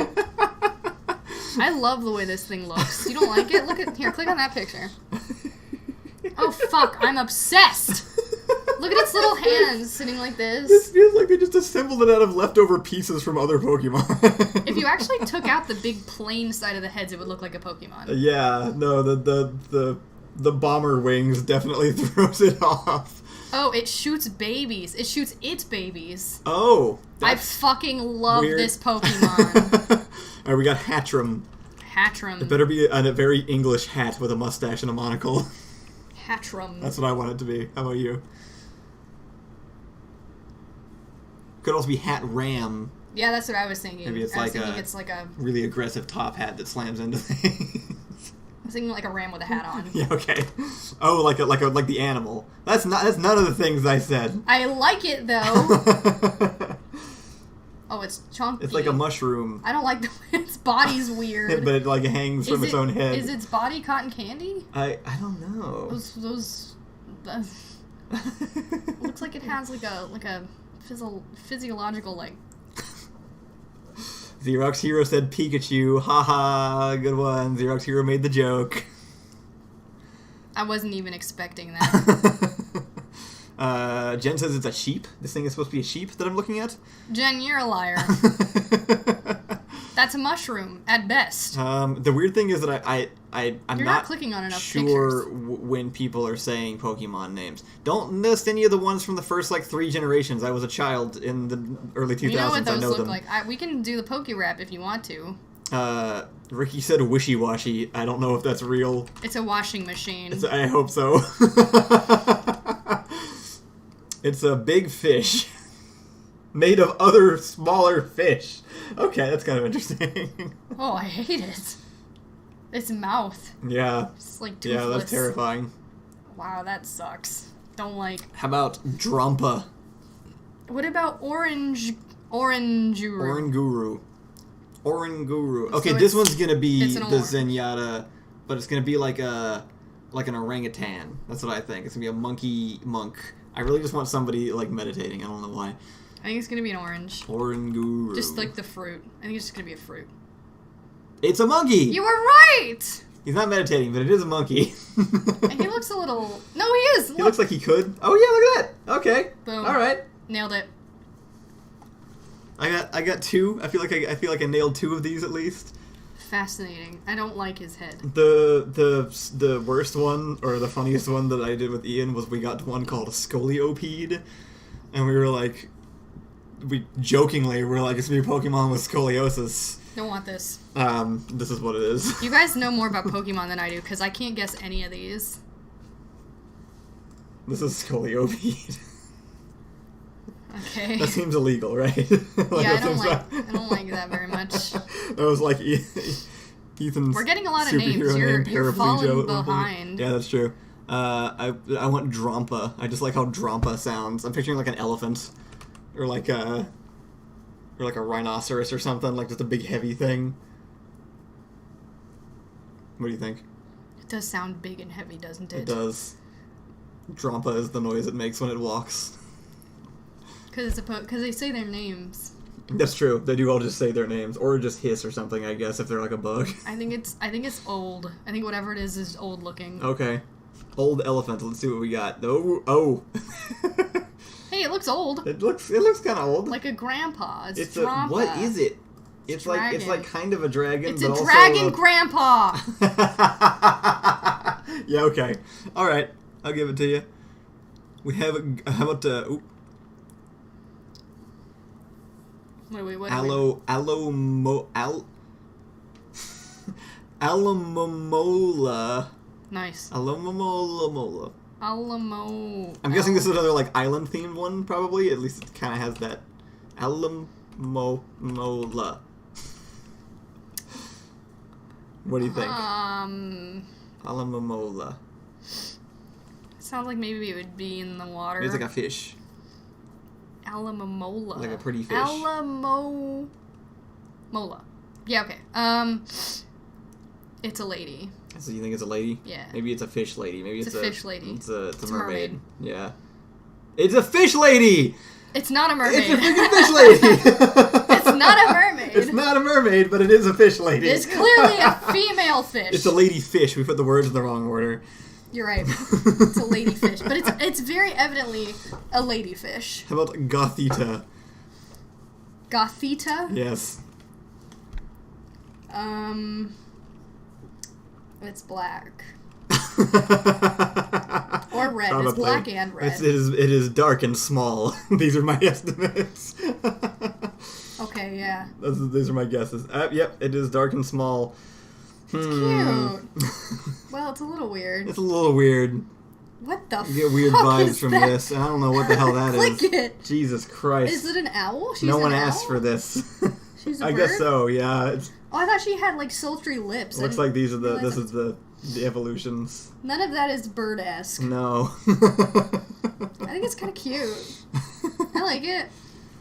I love the way this thing looks. You don't like it? Here, click on that picture. Oh fuck, I'm obsessed! Look at its little hands sitting like this. This feels like they just assembled it out of leftover pieces from other Pokemon. If you actually took out the big plain side of the heads, it would look like a Pokemon. Yeah, no, the bomber wings definitely throws it off. Oh, it shoots babies. It shoots its babies. Oh, I fucking love weird. this Pokemon. Alright, we got Hatchram. Hatchram. It better be a very English hat with a mustache and a monocle. Hatchram. That's what I want it to be. How about you? Could also be Hatram. Yeah, that's what I was thinking. Maybe it's it's like a really aggressive top hat that slams into things. I was thinking like a ram with a hat on. Yeah, okay. Oh, like the animal. That's none of the things I said. I like it though. Oh, it's chunky. It's like a mushroom. I don't like the way its body's weird. But it hangs from its own head. Is its body cotton candy? I don't know. Those looks like it has like a physiological Xerox Hero said Pikachu. Haha, good one. Xerox Hero made the joke. I wasn't even expecting that. Jen says it's a sheep. This thing is supposed to be a sheep that I'm looking at. Jen, you're a liar. That's a mushroom, at best. The weird thing is that I'm You're not clicking on enough sure pictures. When people are saying Pokemon names. Don't list any of the ones from the first 3 generations. I was a child in the early 2000s. You know what those I know look them. like. We can do the Pokerap if you want to. Ricky said wishy-washy. I don't know if that's real. It's a washing machine. I hope so. It's a big fish made of other smaller fish. Okay, that's kind of interesting. Oh, I hate it. Its mouth. Yeah. It's toothless. Yeah, that's terrifying. Wow, that sucks. Don't like. How about Drumpa? What about Oranguru? Oranguru. Okay, So this one's gonna be it's the an orange. Zenyatta, but it's gonna be like an orangutan. That's what I think. It's gonna be a monkey monk. I really just want somebody meditating. I don't know why. I think it's gonna be an orange. Oranguru. Just like the fruit. I think it's just gonna be a fruit. It's a monkey! You were right! He's not meditating, but it is a monkey. And he looks a little... No, he is! He looks like he could. Oh yeah, look at that! Okay. Boom. Alright. Nailed it. I got 2. I feel like I nailed 2 of these at least. Fascinating. I don't like his head. The worst one, or the funniest one that I did with Ian was we got to one called a scoliopede, and we were jokingly were like, it's gonna be a Pokemon with scoliosis. Don't want this. This is what it is. You guys know more about Pokemon than I do, because I can't guess any of these. This is scoliopede. Okay. That seems illegal, right? Yeah, I don't like that very much. That was like Ethan's. We're getting a lot of superhero names. name, You're falling paraplegia. behind. Yeah, that's true. I want Drompa. I just like how Drompa sounds. I'm picturing like an elephant, or like a rhinoceros or something, like just a big heavy thing. What do you think? It does sound big and heavy, doesn't it? It does. Drompa is the noise it makes when it walks. Because they say their names. That's true. They do all just say their names, or just hiss or something. I guess if they're like a bug. I think it's old. I think whatever it is old looking. Okay. Old elephant. Let's see what we got. Oh. Hey, it looks old. It looks kind of old. Like a grandpa. It's what is it? It's like kind of a dragon. It's but a also dragon grandpa. Yeah. Okay. All right. I'll give it to you. We have how about What? Alamomola. Nice. Alamomola. Alamo. I'm guessing this is another like island themed one, probably. At least it kind of has that. Alamomola. What do you think? Alamomola. Sounds like maybe it would be in the water. It's like a fish. Alamomola. Like a pretty fish. Alamomola. Yeah, okay. It's a lady. So you think it's a lady? Yeah. Maybe it's a fish lady. Maybe it's a fish lady. It's a mermaid. Yeah. It's a fish lady! It's not a mermaid. It's a freaking fish lady! It's not a mermaid. It's not a mermaid, but it is a fish lady. It's clearly a female fish. It's a lady fish. We put the words in the wrong order. You're right. It's a lady fish. But it's very evidently a lady fish. How about Gothita? Gothita? Yes. It's black. Or red. Probably. It's black and red. It is dark and small. These are my estimates. Okay, yeah. These are my guesses. Yep, it is dark and small. It's cute. Well, it's a little weird. It's a little weird. What the fuck? You get weird vibes from this. I don't know what the hell that is. Click it. Jesus Christ. Is it an owl? No one asked for this. She's a I bird? guess so, yeah. Oh, I thought she had like sultry lips. Looks like these are this is the evolutions. None of that is bird-esque. No. I think it's kind of cute. I like it.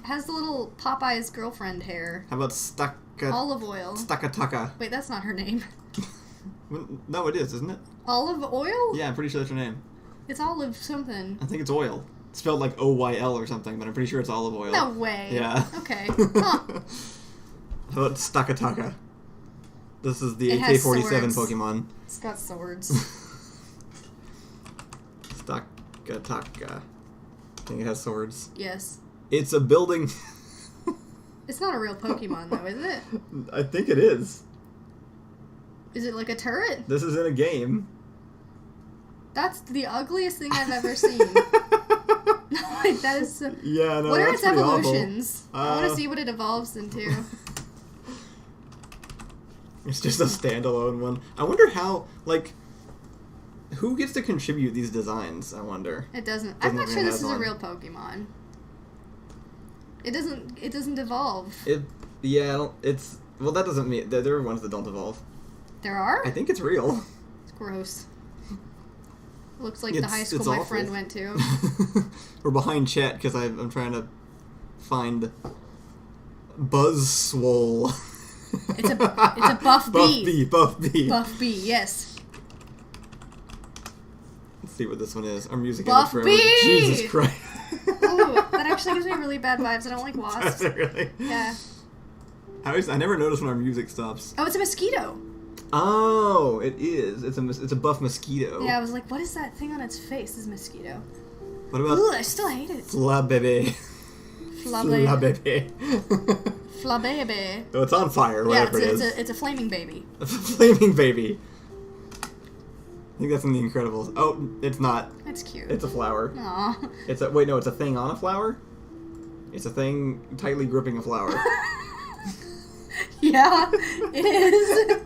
Has the little Popeye's girlfriend hair. How about Olive oil. Stakataka? Wait, that's not her name. No, it is, isn't it? Olive oil? Yeah, I'm pretty sure that's her name. It's olive something. I think it's oil. It's spelled like OYL or something, but I'm pretty sure it's olive oil. No way. Yeah. Okay. Huh. How about Stakataka? This is the It has AK-47 swords. Pokemon. It's got swords. Stakataka. I think it has swords. Yes. It's a building... It's not a real Pokemon, though, is it? I think it is. Is it like a turret? This is in a game. That's the ugliest thing I've ever seen. Like, that is so... Yeah, no, What are that's its pretty awful. evolutions? I want to see what it evolves into. It's just a standalone one. I wonder how, like, who gets to contribute these designs, I wonder. It doesn't. I'm not look sure like it this has is a one. real Pokemon. It doesn't evolve. Well, that doesn't mean, there are ones that don't evolve. There are? I think it's real. It's gross. Looks like the It's- high school it's my awful. friend went to. We're behind chat because I'm trying to find Buzzswole. It's a buff bee. Buff bee. Buff bee, yes. Let's see what this one is. Our music Buff is bee! Jesus Christ. Ooh, that actually gives me really bad vibes. I don't like Does wasps. it really? Yeah. I never notice when our music stops. Oh, it's a mosquito. Oh, it is. It's a buff mosquito. Yeah, I was like, what is that thing on its face? This mosquito. What about Ooh, I still hate it. Flabebe? Flabebe. Flabebe. Flabebe. Oh, it's on fire, Yeah, whatever it is. it's a flaming baby. It's a flaming baby. I think that's in The Incredibles. Oh, it's not. That's cute. It's a flower. Aw. It's a it's a thing on a flower. It's a thing tightly gripping a flower. Yeah, it is.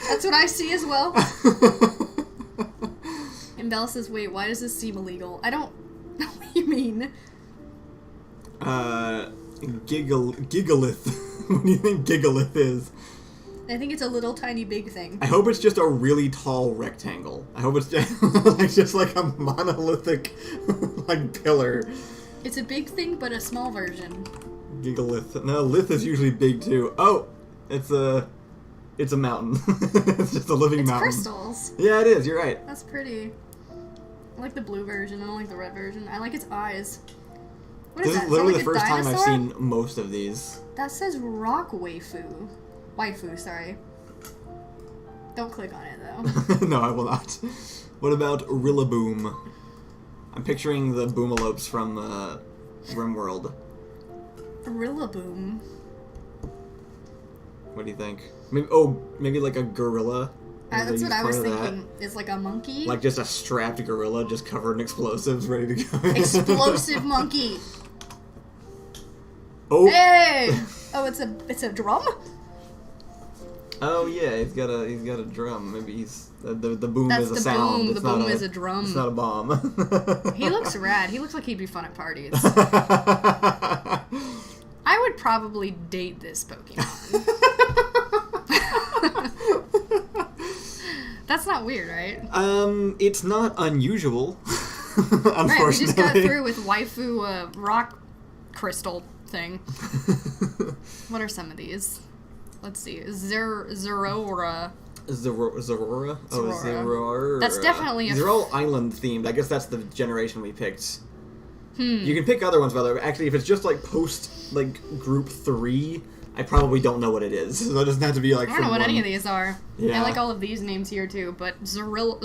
That's what I see as well. And Belle says, wait, why does this seem illegal? I don't know what you mean. Gigalith. What do you think Gigalith is? I think it's a little tiny big thing. I hope it's just a really tall rectangle. I hope it's just like a monolithic like pillar. It's a big thing, but a small version. Gigalith. No, lith is usually big too. Oh, it's a mountain. It's just a living mountain. It's crystals. Yeah, it is. You're right. That's pretty. I like the blue version. I don't like the red version. I like its eyes. What This is is that? literally Is the that like first a time I've dinosaur? seen most of these. That says rock waifu. Waifu, sorry. Don't click on it, though. No, I will not. What about Rillaboom? I'm picturing the Boomalopes from RimWorld. Rillaboom. What do you think? Maybe like a gorilla. That's what I was thinking. It's like a monkey. Like just a strapped gorilla just covered in explosives ready to go. Explosive monkey. Oh. Hey! Oh, it's a drum? Oh yeah, he's got a drum. Maybe he's the boom That's is a the sound. boom. The boom is a drum. It's not a bomb. He looks rad. He looks like he'd be fun at parties. I would probably date this Pokemon. That's not weird, right? It's not unusual. Unfortunately. Right, we just got through with waifu rock crystal thing. What are some of these? Let's see. Zerora. Zorora? Oh, Zorora. That's definitely They're all island themed. I guess that's the generation we picked. You can pick other ones, by the way. Actually, if it's just like post group 3, I probably don't know what it is. So it doesn't have to be like. I don't know what any of these are. Yeah. I like all of these names here too, but Zorora.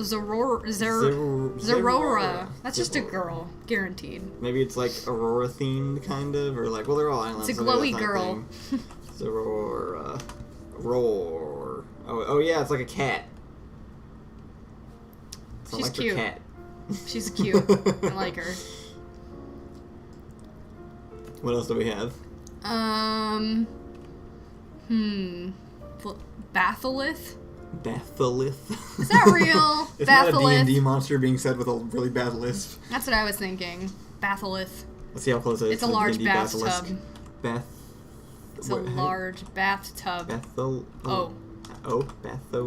That's just a girl, guaranteed. Maybe it's like Aurora themed, kind of, or like they're all islands. It's a glowy girl. Zorora. Roar. Oh yeah, it's like a cat. She's cute. Cat. She's cute. I like her. What else do we have? Batholith? Batholith? Is that real? It's not a Batholith. D&D monster being said with a really bad lisp. That's what I was thinking. Batholith. Let's see how close it is. It's a large bathtub. It's a large bathtub. Batholith. It's a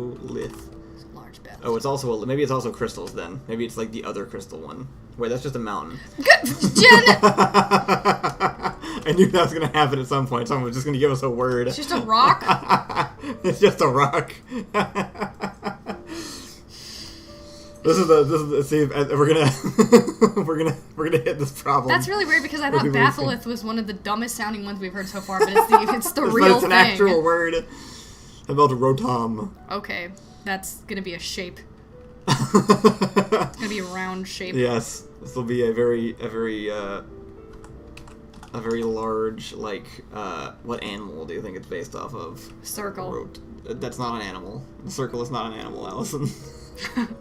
large bathtub. Oh, it's also maybe it's also crystals then. Maybe it's like the other crystal one. Wait, that's just a mountain. Jen! I knew that was gonna happen at some point. Someone was just gonna give us a word. It's just a rock? It's just a rock. See, we're gonna hit this problem. That's really weird because I thought Batholith was one of the dumbest sounding ones we've heard so far, but it's the real thing. It's an actual word. How about Rotom? Okay, that's gonna be a shape. It's gonna be a round shape. Yes, this will be a very large, what animal do you think it's based off of? Circle. That's not an animal. The circle is not an animal, Allison.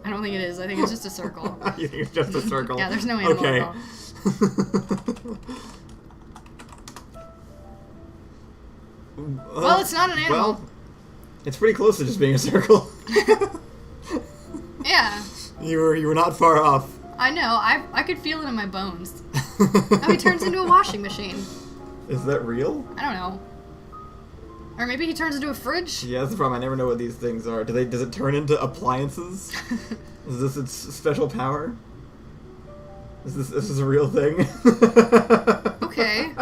I don't think it is. I think it's just a circle. You think it's just a circle? Yeah, there's no animal at all. Well, it's not an animal. Well, it's pretty close to just being a circle. Yeah. You were not far off. I know. I could feel it in my bones. Oh, he turns into a washing machine. Is that real? I don't know. Or maybe he turns into a fridge? Yeah, that's the problem. I never know what these things are. Does it turn into appliances? Is this its special power? Is this a real thing? Okay.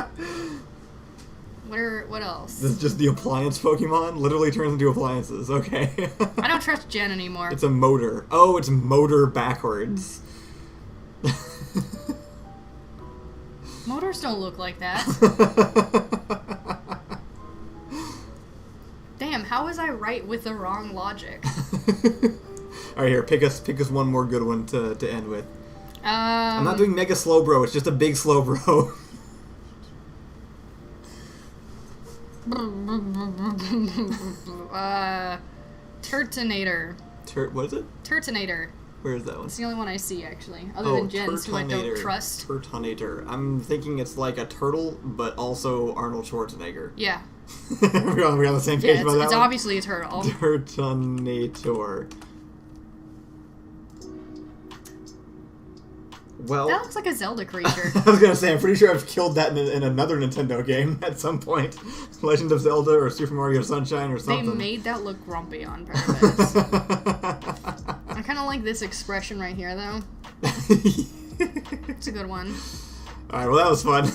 What else? This is just the appliance Pokemon? Literally turns into appliances. Okay. I don't trust Jen anymore. It's a motor. Oh, it's motor backwards. Motors don't look like that. Damn, how was I right with the wrong logic? Alright, here, pick us one more good one to end with. I'm not doing Mega Slowbro, it's just a big Slowbro. Turtonator. What is it? Turtonator. Where is that one? It's the only one I see, actually. Other than Jen's, who I don't trust. Turtonator. I'm thinking it's like a turtle, but also Arnold Schwarzenegger. Yeah. We're on the same page about that it's one? obviously a turtle. Turtonator. Well, that looks like a Zelda creature. I was gonna say, I'm pretty sure I've killed that in another Nintendo game at some point. Legend of Zelda or Super Mario Sunshine or something. They made that look grumpy on purpose. I kind of like this expression right here, though. It's a good one. Alright, well that was fun.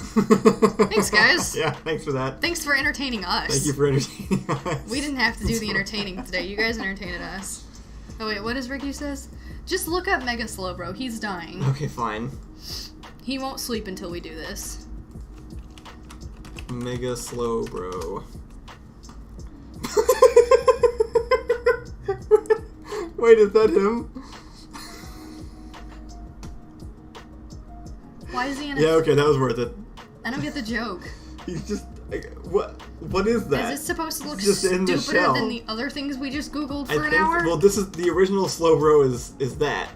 Thanks, guys. Yeah, thanks for that. Thanks for entertaining us. Thank you for entertaining us. We didn't have to do the entertaining today. You guys entertained us. Oh wait, what does Ricky says? Just look up Mega Slowbro. He's dying. Okay, fine. He won't sleep until we do this. Mega Slowbro. Wait, is that him? Why is he in a... Yeah, okay, that was worth it. I don't get the joke. He's just... What is that? Is this supposed to look just in the stupider shell. than the other things we just Googled I for an think, hour? well, this is... The original Slowbro is that.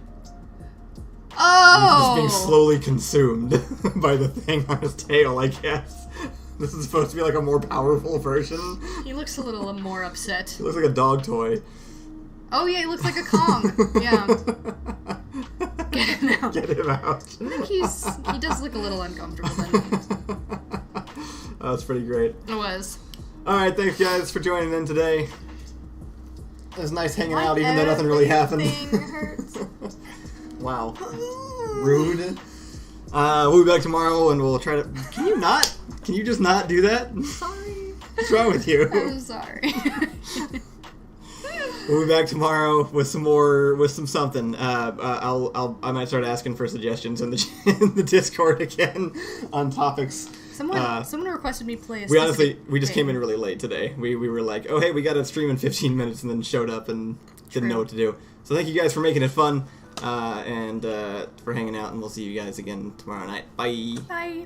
Oh! He's just being slowly consumed by the thing on his tail, I guess. This is supposed to be like a more powerful version. He looks a little more upset. He looks like a dog toy. Oh yeah, he looks like a Kong. Yeah. Get him out. Get him out. I think he does look a little uncomfortable then. That's pretty great. It was. Alright, thanks guys for joining in today. It was nice hanging out even though Everything nothing really happened. hurts. Wow. Rude. We'll be back tomorrow and we'll try to... Can you not? Can you just not do that? Sorry. What's wrong with you? I'm sorry. We'll be back tomorrow with some more, with some something. I might start asking for suggestions in the in the Discord again on topics. Someone requested me play a We just came in really late today. We were like, oh hey, we got to stream in 15 minutes, and then showed up and didn't know what to do. So thank you guys for making it fun, and for hanging out, and we'll see you guys again tomorrow night. Bye. Bye.